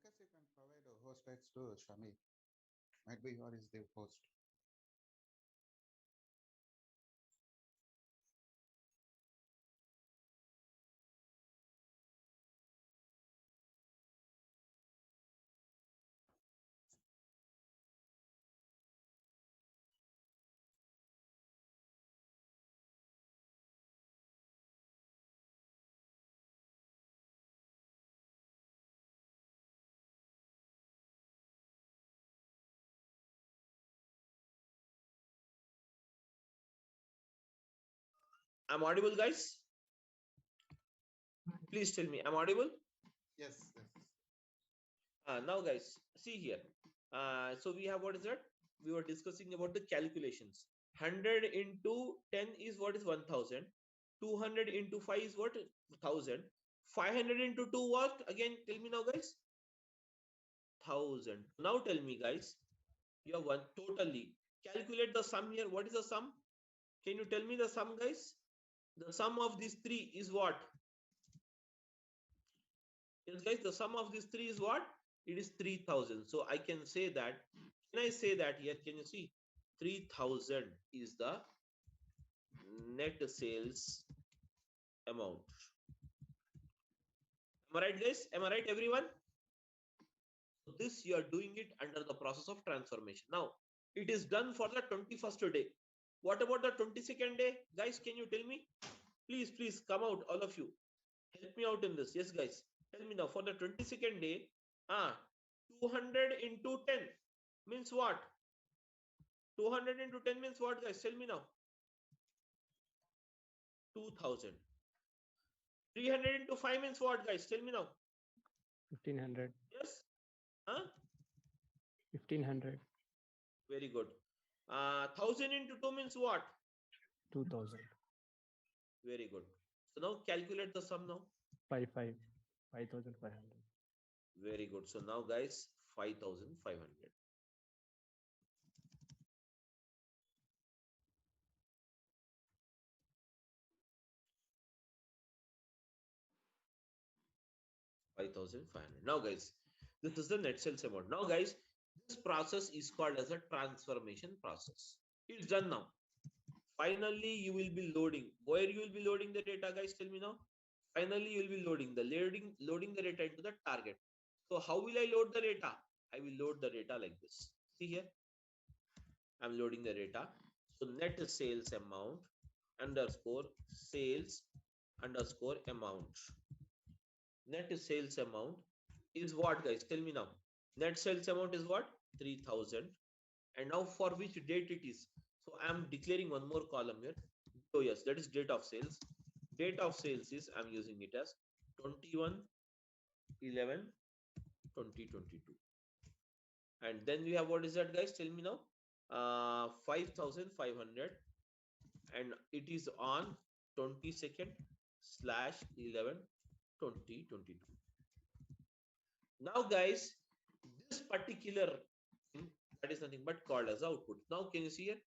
Because you can provide a host rights to Shami. Might be your is the host. I'm audible, guys. Please tell me I'm audible. Yes, yes. Now, guys, see here. So we have what is that? We were discussing about the calculations. 100 into 10 is what is 1000. 200 into 5 is what? 1000. 500 into 2 what? Again, tell me now, guys. 1000. Now tell me, guys. You have one totally. Calculate the sum here. What is the sum? Can you tell me the sum, guys? The sum of these three is what? Yes, guys, the sum of these three is what? It is 3000. So I can say that. Can I say that here? Can you see? 3000 is the net sales amount. Am I right, guys? Am I right, everyone? So this you are doing it under the process of transformation. Now, it is done for the 21st day. What about the 22nd day? Guys, can you tell me? Please, please come out, all of you. Help me out in this. Yes, guys. Tell me now, for the 22nd day, 200 into 10 means what? 200 into 10 means what, guys? Tell me now. 2000. 300 into 5 means what, guys? Tell me now. 1500. Yes? Huh? 1500. Very good. 1000 into 2 means what? 2000. Very good. So now calculate the sum now. 5500. Very good. So now, guys, 5500. $5,500. Now, guys, this is the net sales amount. Now, guys, this process is called as a transformation process. It's done now. Finally, you will be loading. Where you will be loading the data, guys? Tell me now. Finally, you will be loading the data into the target. So how will I load the data? I will load the data like this. See here. I'm loading the data. So net sales amount underscore sales underscore amount. Net sales amount is what, guys? Tell me now. Net sales amount is what? 3000. And now for which date it is? So I'm declaring one more column here. Oh yes, that is date of sales. Date of sales is, I'm using it as 21/11/2022. And then we have, what is that, guys? Tell me now. 5500, and it is on 22nd/11/2022. Now, guys, this particular thing, that is nothing but called as output. Now, can you see here?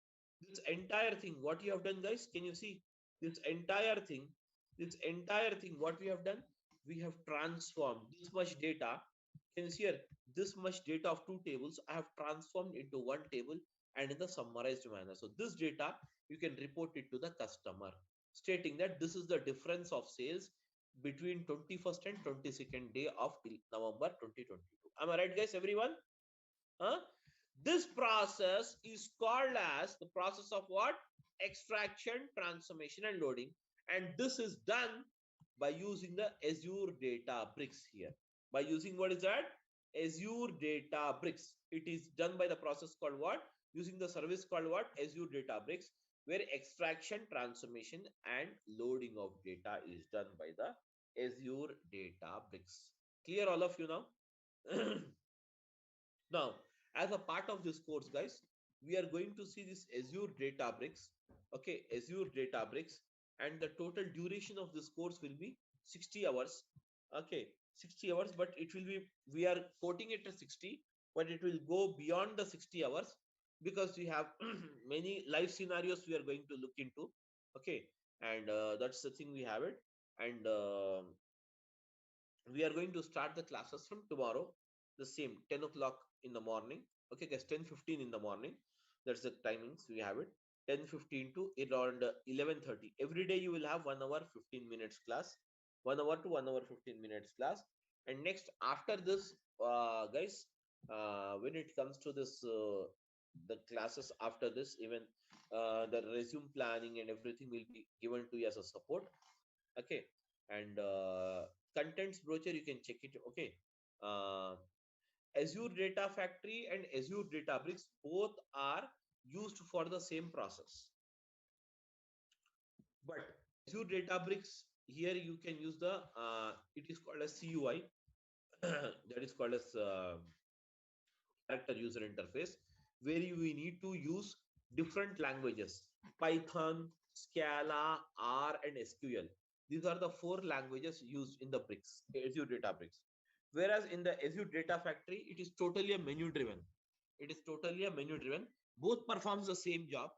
This entire thing, what you have done, guys? Can you see this entire thing? What we have done? We have transformed this much data. Can you see here? This much data of two tables I have transformed into one table and in the summarized manner. So this data you can report it to the customer, stating that this is the difference of sales between 21st and 22nd day of November 2022. Am I right, guys? Everyone? Huh? This process is called as the process of what? Extraction, transformation, and loading. And this is done by using the Azure Databricks here. By using what is that? Azure Databricks. It is done by the process called what? Using the service called what? Azure Databricks, where extraction, transformation, and loading of data is done by the Azure Databricks. Clear, all of you now? Now, as a part of this course, guys, we are going to see this Azure Databricks. Okay, Azure Databricks, and the total duration of this course will be 60 hours. Okay, 60 hours, but it will be, we are quoting it as 60, but it will go beyond the 60 hours because we have many live scenarios we are going to look into. Okay, and that's the thing, we have it. And we are going to start the classes from tomorrow, the same 10 o'clock in the morning. Okay guys, 10:15 in the morning, that's the timings we have it. 10:15 to around 11:30 every day. You will have 1 hour 15 minutes class, 1 hour to 1 hour 15 minutes class. And next, after this, guys, when it comes to this the classes after this, even the resume planning and everything will be given to you as a support. Okay, and contents brochure, you can check it. Okay, uh, Azure Data Factory and Azure Databricks both are used for the same process, but Azure Databricks, here you can use the it is called as CUI, that is called as character user interface, where you need to use different languages: Python, Scala, R, and SQL. These are the 4 languages used in the bricks, Azure Databricks. Whereas in the Azure Data Factory, it is totally a menu driven. It is totally a menu driven. Both performs the same job.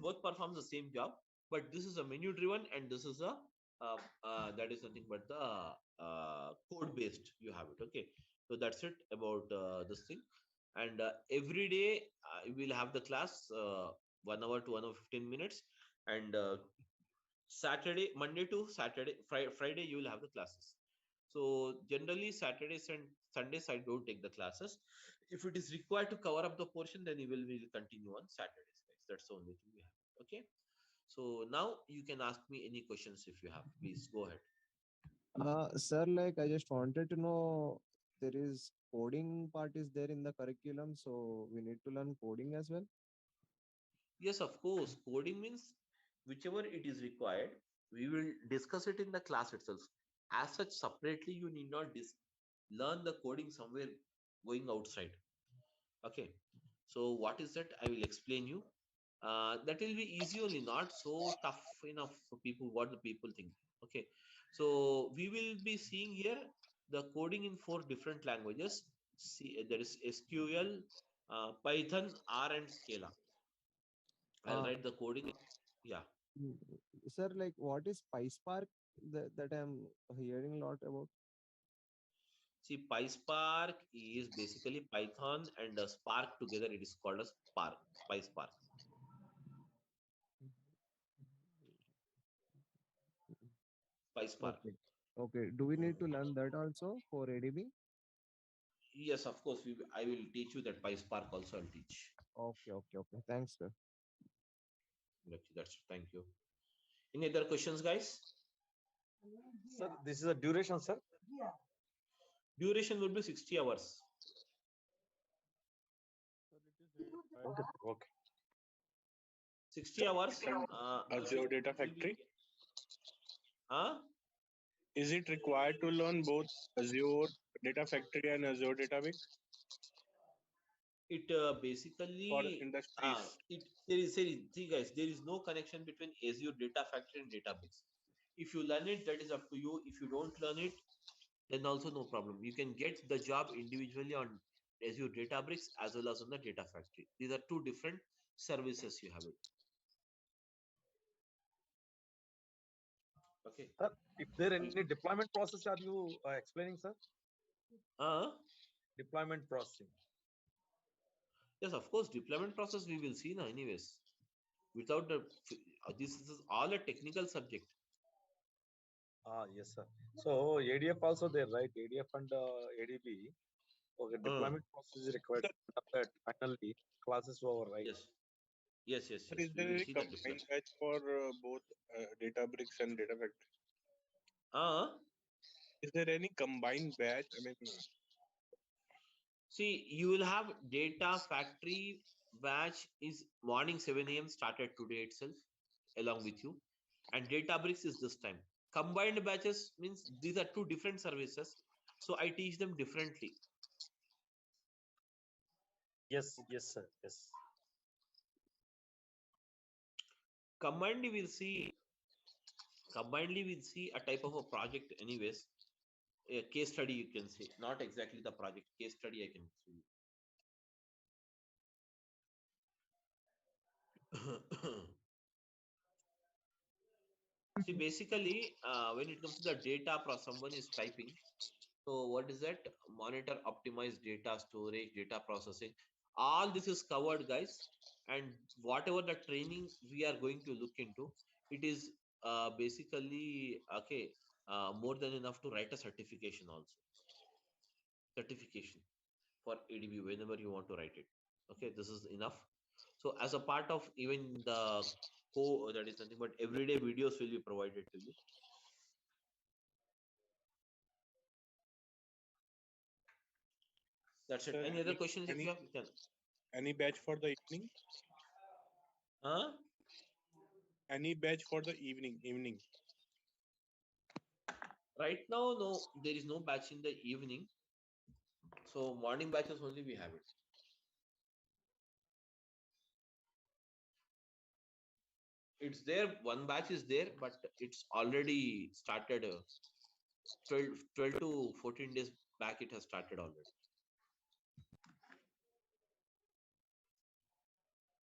Both performs the same job, but this is a menu driven, and this is a that is nothing but the code based. You have it. Okay, so that's it about this thing. And every day we will have the class 1 hour to 1 hour 15 minutes. And Saturday, Monday to Saturday, Friday, you will have the classes. So generally Saturdays and Sundays I don't take the classes. If it is required to cover up the portion, then will continue on Saturdays, guys. That's the only thing we have. Okay, so now you can ask me any questions if you have. Please go ahead. Sir, like I just wanted to know, there is coding part is there in the curriculum, so we need to learn coding as well. Yes, of course. Coding means whichever it is required, we will discuss it in the class itself. As such, separately, you need not learn the coding somewhere going outside. Okay. So what is that? I will explain you. That will be easy only, not so tough enough for people, what the people think. Okay. So we will be seeing here the coding in 4 different languages. See, there is SQL, Python, R, and Scala. I'll Uh, write the coding. Yeah. mm, Sir, like what is PySpark that I'm hearing a lot about? See, PySpark is basically Python and Spark together. It is called as Spark, PySpark, PySpark. Okay. Okay. Do we need to learn that also for ADB? Yes, of course. I will teach you that PySpark also. I'll teach. Okay. Okay. Okay. Thanks, sir. That's thank you. Any other questions, guys? Sir, this is a duration, sir. Duration will be 60 hours. Okay. Okay. 60 hours. Azure Data Factory. Huh? Is it required to learn both Azure Data Factory and Azure Database It for basically industries? see guys, there is no connection between Azure Data Factory and Database. If you learn it, that is up to you. If you don't learn it, then also no problem. You can get the job individually on Azure Databricks as well as on the Data Factory. These are 2 different services you have it. Okay. Sir, if there any deployment process are you explaining, sir? Deployment processing. Yes, of course, deployment process we will see now anyways. Without the this is all a technical subject. Yes, sir. So ADF also there, right? ADF and ADB. Okay, deployment process is required. After that, finally, classes over, right? Yes. Yes, yes, Sir, yes. is We there will any see that combined deployment. batch for both Databricks and Data Factory? Uh, Is there any combined batch? I mean, See, you will have data factory batch is morning 7 a.m. started today itself along with you. And Databricks is this time. Combined batches means these are two different services. So I teach them differently. Yes, yes, sir. Yes. Combinedly we'll see a type of a project anyways. A case study you can say, not exactly the project, case study I can show you. See, basically, when it comes to the data, someone is typing. So what is that? Monitor, optimize data storage, data processing. All this is covered, guys. And whatever the training we are going to look into, it is basically okay. More than enough to write a certification also. Certification for ADB whenever you want to write it. Okay, this is enough. So as a part of even the that is nothing but everyday videos will be provided to you. That's it. sir, Any other questions if you have? You can. any batch for the evening? Huh? Any batch for the evening? Right now, no, there is no batch in the evening. So morning batches only we have it. It's there, one batch is there, but it's already started 12 to 14 days back, it has started already.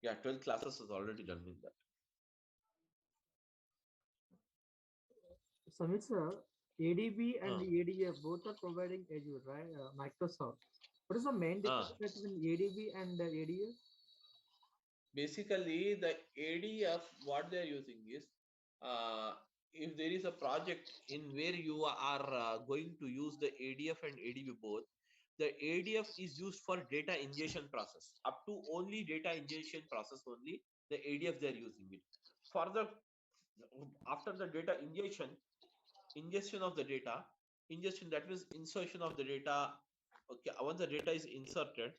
Yeah, 12 classes is already done with that. Samit sir, ADB and Uh, ADF both are providing Azure, right? Microsoft. What is the main difference between ADB and ADF? Basically, the ADF, what they are using is, if there is a project in where you are going to use the ADF and ADB both, the ADF is used for data ingestion process. Up to only data ingestion process only, the ADF they are using it. Further, after the data ingestion of the data, ingestion that means insertion of the data. Okay, once the data is inserted,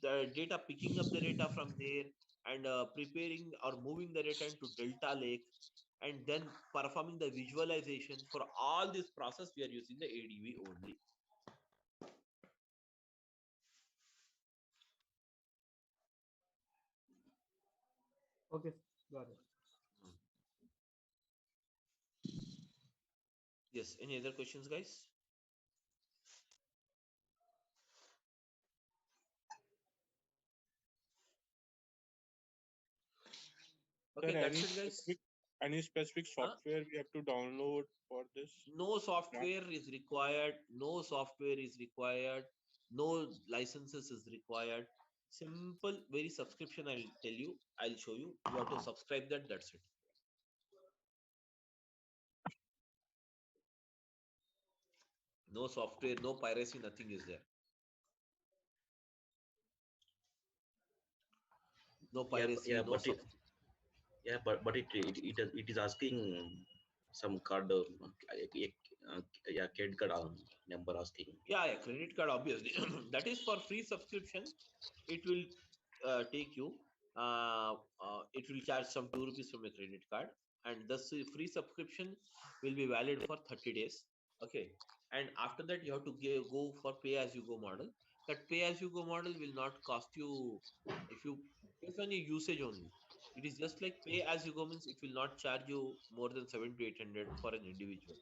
the data picking up the data from there and preparing or moving the data into Delta Lake and then performing the visualization. For all this process, we are using the ADB only. Okay, got it. Yes. Any other questions, guys? Okay, Sir, that's it, guys. any specific Huh? software we have to download for this? No software is required. No software is required. No licenses is required. Simple, very subscription. I'll tell you. I'll show you. You have to subscribe that. That's it. No software, no piracy, nothing is there. No piracy, no but it is asking some card, yeah, credit card number asking. Yeah, credit card, obviously. That is for free subscription. It will take you, it will charge some 2 rupees from a credit card. And the free subscription will be valid for 30 days. Okay. And after that, you have to go for pay as you go model. That pay as you go model will not cost you if you based on your usage only. It is just like pay as you go means it will not charge you more than 7 to 800 for an individual.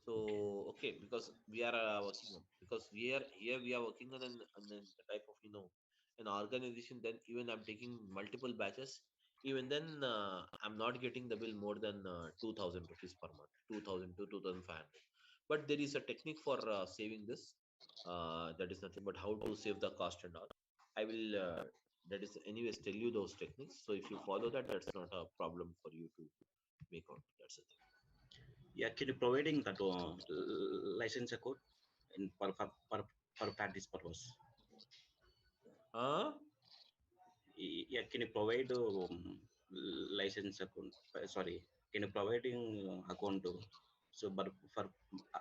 So okay, because we are working on, because we are here we are working on a type of an organization. Then even I'm taking multiple batches. Even then, I'm not getting the bill more than 2,000 rupees per month, 2,000 to 2,500. But there is a technique for saving this. That is nothing but how to save the cost and all. I will that is anyways tell you those techniques. So if you follow that, that's not a problem for you to make out. That's the thing. Yeah, can you providing that license code in per for practice purpose. Huh? Yeah, can you provide license account? Sorry, can you providing account so but for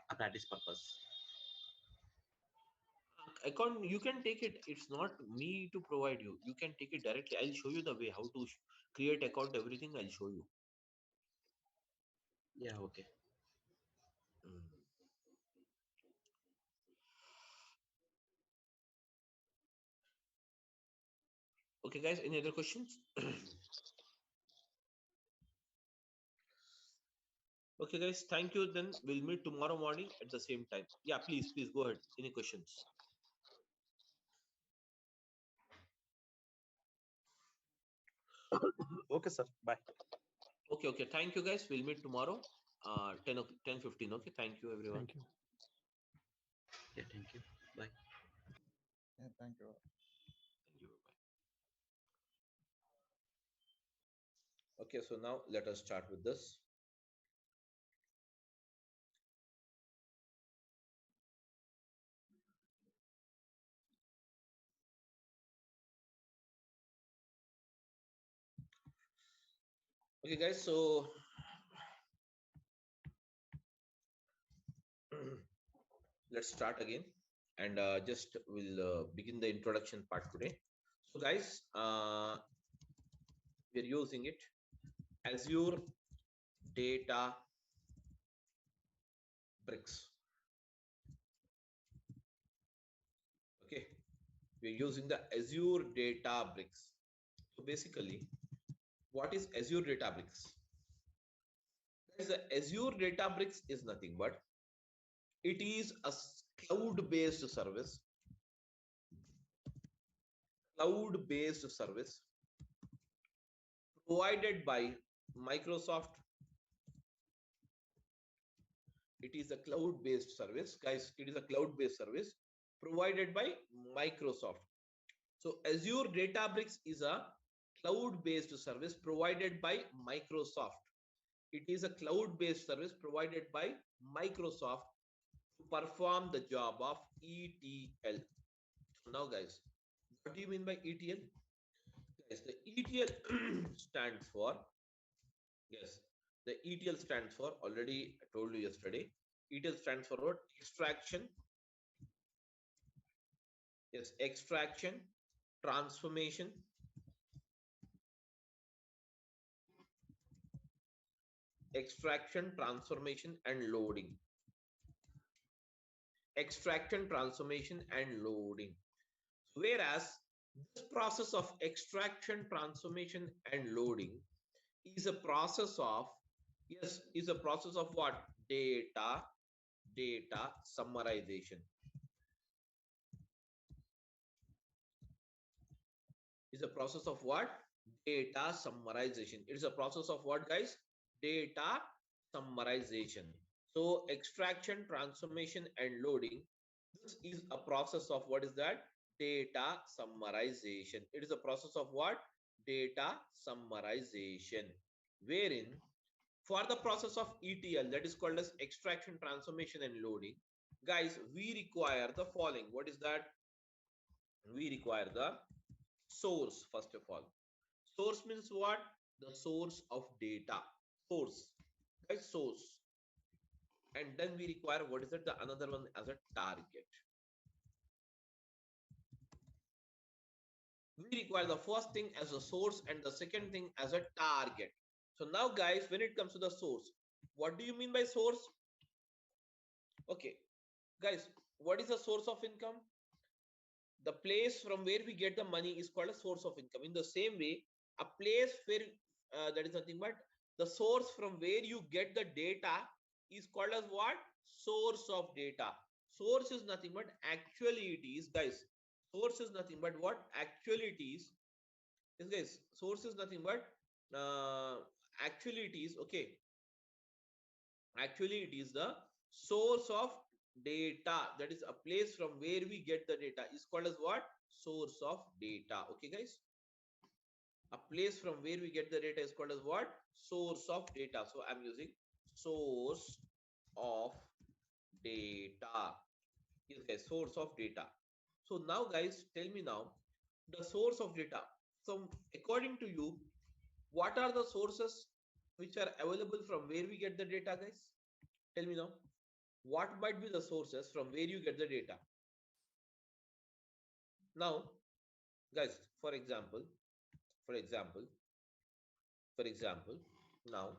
a practice purpose? Account, you can take it. It's not me to provide you. You can take it directly. I'll show you the way how to create account. Everything I'll show you. Yeah, okay. Mm. Okay, guys. Any other questions? Okay, guys. Thank you. Then we'll meet tomorrow morning at the same time. Yeah, please go ahead. Any questions? Okay, sir. Bye. Okay. Thank you, guys. We'll meet tomorrow. 10:15. Okay. Thank you, everyone. Thank you. Yeah, thank you. Bye. Yeah, thank you. Thank you. Bye. Okay. So now let us start with this. Okay, guys. So let's start again, and just we'll begin the introduction part today. So, guys, we're using it Azure Data Bricks. Okay, we're using the Azure Databricks. So basically, what is Azure Databricks? The Azure Databricks is nothing but it is a cloud-based service. Cloud-based service provided by Microsoft. It is a cloud-based service, guys. It is a cloud-based service provided by Microsoft. So Azure Databricks is a cloud-based service provided by Microsoft. It is a cloud-based service provided by Microsoft to perform the job of ETL. So now, guys, what do you mean by ETL? Guys, the ETL stands for, yes, the ETL stands for, already I told you yesterday, ETL stands for what? Extraction. Yes, extraction, transformation, and loading. Extraction, transformation, and loading. Whereas this process of extraction, transformation, and loading is a process of, yes, is a process of what? Data summarization. Is a process of what? Data summarization. It is a process of what, guys? Data summarization. So extraction, transformation, and loading. This is a process of what is that? Data summarization. It is a process of what? Data summarization. Wherein for the process of ETL, that is called as extraction, transformation, and loading, guys, we require the following. What is that? We require the source. First of all, source means what? The source of data. Source, guys, source. And then we require, what is it? The another one as a target. We require the first thing as a source and the second thing as a target. So now, guys, when it comes to the source, what do you mean by source? Okay, guys, what is the source of income? The place from where we get the money is called a source of income. In the same way, a place where that is nothing but the source from where you get the data is called as what? Source of data. Source is nothing but actually it is, guys. Source is nothing but what? Actually it is. Yes, guys. Source is nothing but actually it is. Okay. Actually, it is the source of data. That is a place from where we get the data is called as what? Source of data. Okay, guys. A place from where we get the data is called as what? Source of data. So I'm using source of data. Yes, guys, source of data. So now, guys, tell me now the source of data. So, according to you, what are the sources which are available from where we get the data, guys? Tell me now. What might be the sources from where you get the data? Now, guys, for example, for example, for example, now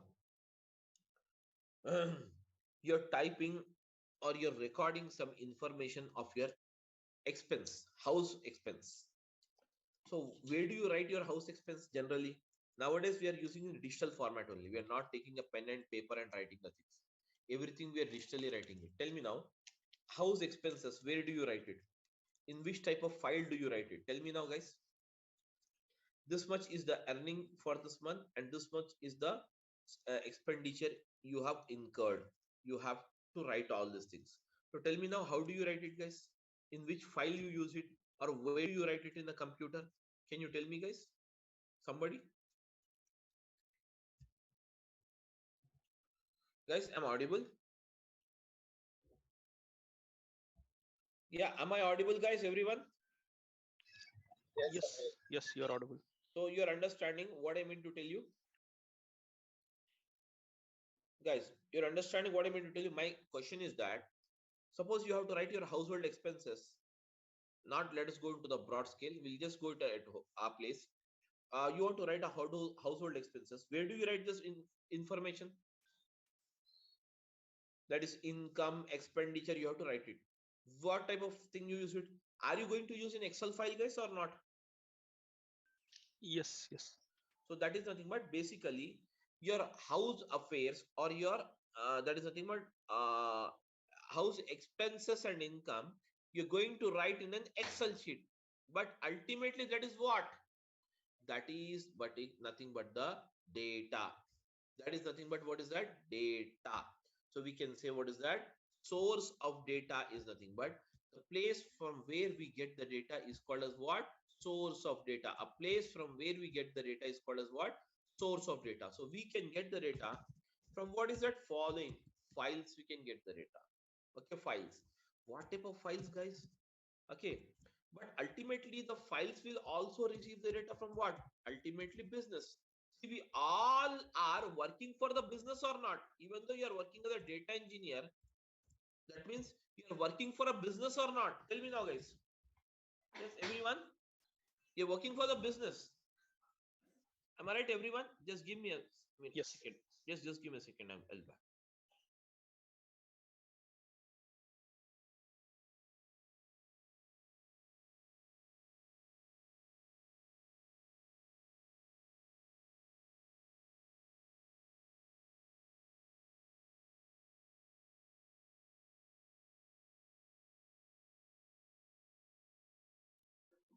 you're typing or you're recording some information of your expense, house expense. So where do you write your house expense generally? Nowadays we are using in digital format only. We are not taking a pen and paper and writing the things. Everything we are digitally writing it. Tell me now, house expenses, where do you write it? In which type of file do you write it? Tell me now, guys. This much is the earning for this month, and this much is the expenditure you have incurred. You have to write all these things. So tell me now, how do you write it, guys? In which file you use it, or where do you write it in the computer? Can you tell me, guys? Somebody? Guys, am I audible? Yeah, am I audible, guys? Everyone? Yes, you're audible. So you're understanding what I mean to tell you? Guys, you're understanding what I mean to tell you? My question is that suppose you have to write your household expenses. Not let us go into the broad scale. We'll just go to at our place. You want to write a household expenses. Where do you write this information? That is income, expenditure. You have to write it. What type of thing you use it? Are you going to use in Excel file, guys, or not? Yes. So that is nothing but basically your house affairs or your that is nothing but house expenses and income. You're going to write in an Excel sheet, but ultimately that is what? That is but nothing but the data. That is nothing but what is that? Data. So we can say what is that? Source of data is nothing but the place from where we get the data is called as what? Source of data. A place from where we get the data is called as what? Source of data. So we can get the data from what is that? Following files. We can get the data. Okay, files. What type of files, guys? Okay, but ultimately the files will also receive the data from what? Ultimately business. See, we all are working for the business or not? Even though you are working as a data engineer, that means you are working for a business or not? Tell me now, guys. Yes, everyone, you're working for the business. Am I right, everyone? Just give me a minute. Yes. Second. Just give me a second. I'll back.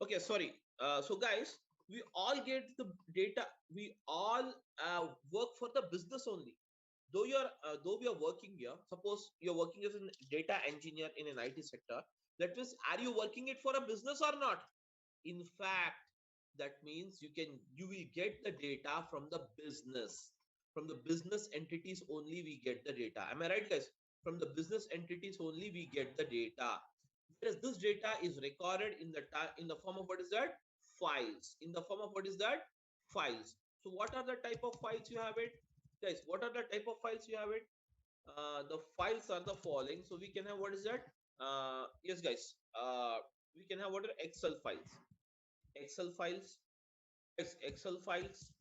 Okay, sorry. So guys, we all get the data. We all work for the business only. Though we are working here, suppose you're working as a data engineer in an IT sector, that means are you working it for a business or not? In fact, that means you will get the data from the business. From the business entities only we get the data. Am I right, guys? From the business entities only we get the data. Whereas this data is recorded in the form of what is that? Files. In the form of what is that? Files. So what are the type of files you have it? Guys, what are the type of files you have it? The files are the following. So we can have what is that? Yes, guys. We can have what are Excel files. Excel files. Excel files.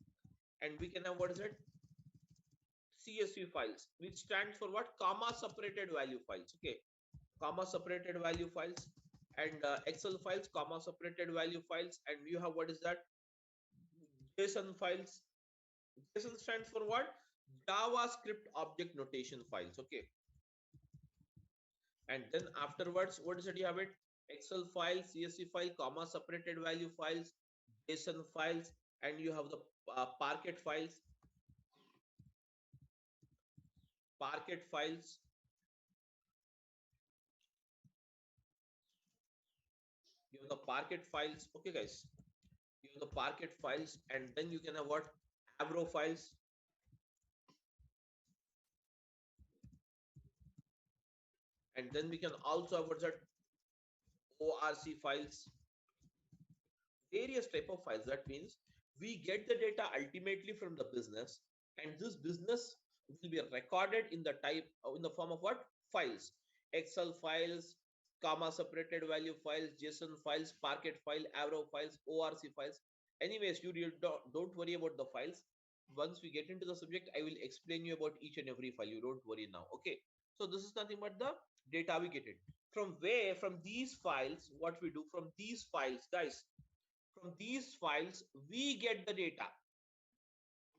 And we can have what is it? CSV files, which stands for what? Comma separated value files. Okay. Comma separated value files. And Excel files, comma separated value files. And you have what is that? JSON files. JSON stands for what? JavaScript object notation files. Okay. And then afterwards, what is it? You have it? Excel file, CSV file, comma separated value files, JSON files, and you have the Parquet files. Parquet files. You have the Parquet files. Okay, guys. You have the Parquet files, and then you can have what? Avro files. And then we can also have what's that? ORC files, various type of files. That means we get the data ultimately from the business, and this business will be recorded in the type in the form of what? Files. Excel files, comma separated value files, JSON files, Parquet file, Avro files, ORC files. Anyways, you don't worry about the files. Once we get into the subject, I will explain you about each and every file. You don't worry now. Okay, so this is nothing but the data we get it from. Where? From these files. What we do from these files, guys, from these files we get the data.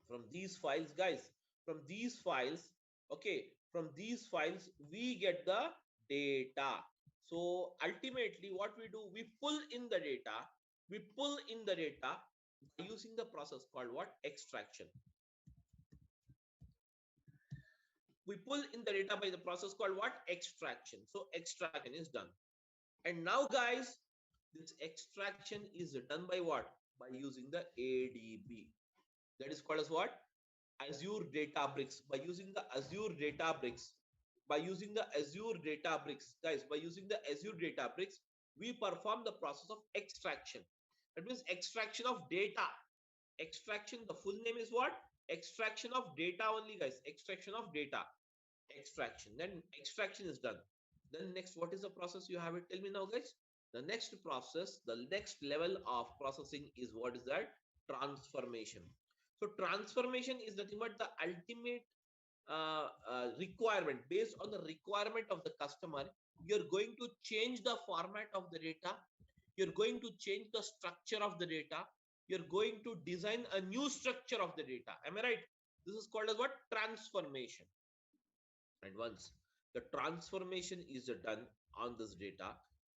From these files, guys, from these files, okay, from these files we get the data. So ultimately what we do, we pull in the data, we pull in the data by using the process called what? Extraction. We pull in the data by the process called what? Extraction. So extraction is done. And now guys, this extraction is done by what? By using the ADB. That is called as what? Azure Databricks. By using the Azure Databricks, by using the Azure Databricks, guys, by using the Azure Databricks, we perform the process of extraction. That means extraction of data. Extraction, the full name is what? Extraction of data only, guys. Extraction of data. Extraction. Then extraction is done. Then next, what is the process you have it? Tell me now, guys. The next process, the next level of processing is what is that? Transformation. So transformation is nothing but the ultimate requirement. Based on the requirement of the customer, you're going to change the format of the data. You're going to change the structure of the data. You're going to design a new structure of the data. Am I right? This is called as what? Transformation. And once the transformation is done on this data,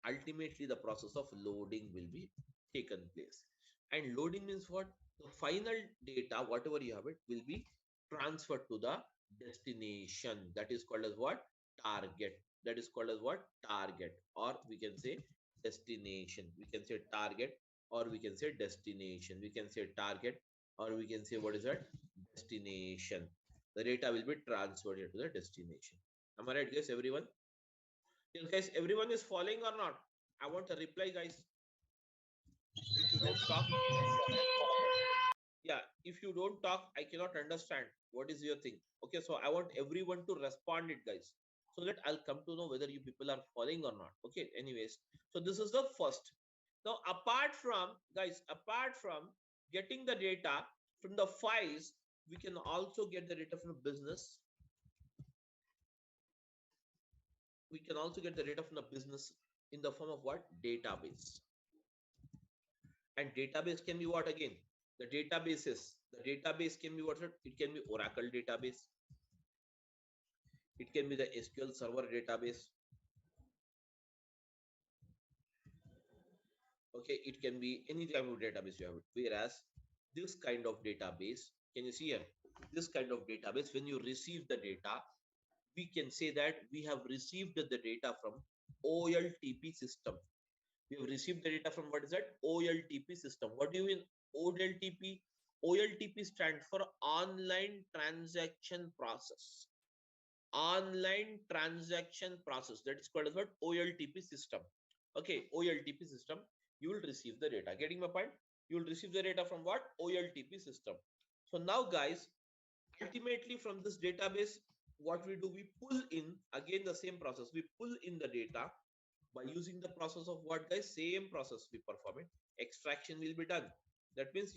ultimately the process of loading will be taken place. And loading means what? The final data, whatever you have it, will be transferred to the destination. That is called as what? Target. That is called as what? Target. Or we can say destination. We can say target, or we can say destination. We can say target, or we can say what is that? Destination. The data will be transferred here to the destination. Am I right, guys? Everyone? Yes, guys, everyone is following or not? I want a reply, guys. If you don't talk, yeah, if you don't talk, I cannot understand what is your thing. Okay, so I want everyone to respond it, guys, so that I'll come to know whether you people are following or not. Okay, anyways, so this is the first. Now, apart from, guys, apart from getting the data from the files, we can also get the data from the business. We can also get the data from the business in the form of what? Database. And database can be what again? The database can be what? It can be Oracle database. It can be the SQL Server database. Okay, it can be any type of database you have it. Whereas this kind of database, can you see here? This kind of database, when you receive the data, we can say that we have received the data from OLTP system. We have received the data from what is that? OLTP system. What do you mean OLTP? OLTP stands for online transaction process. Online transaction process. That is called as what? OLTP system. Okay, OLTP system. You will receive the data. Getting my point? You will receive the data from what? OLTP system. So now, guys, ultimately from this database, what we do, we pull in, again the same process, we pull in the data by using the process of what, guys? Same process we perform it. Extraction will be done. That means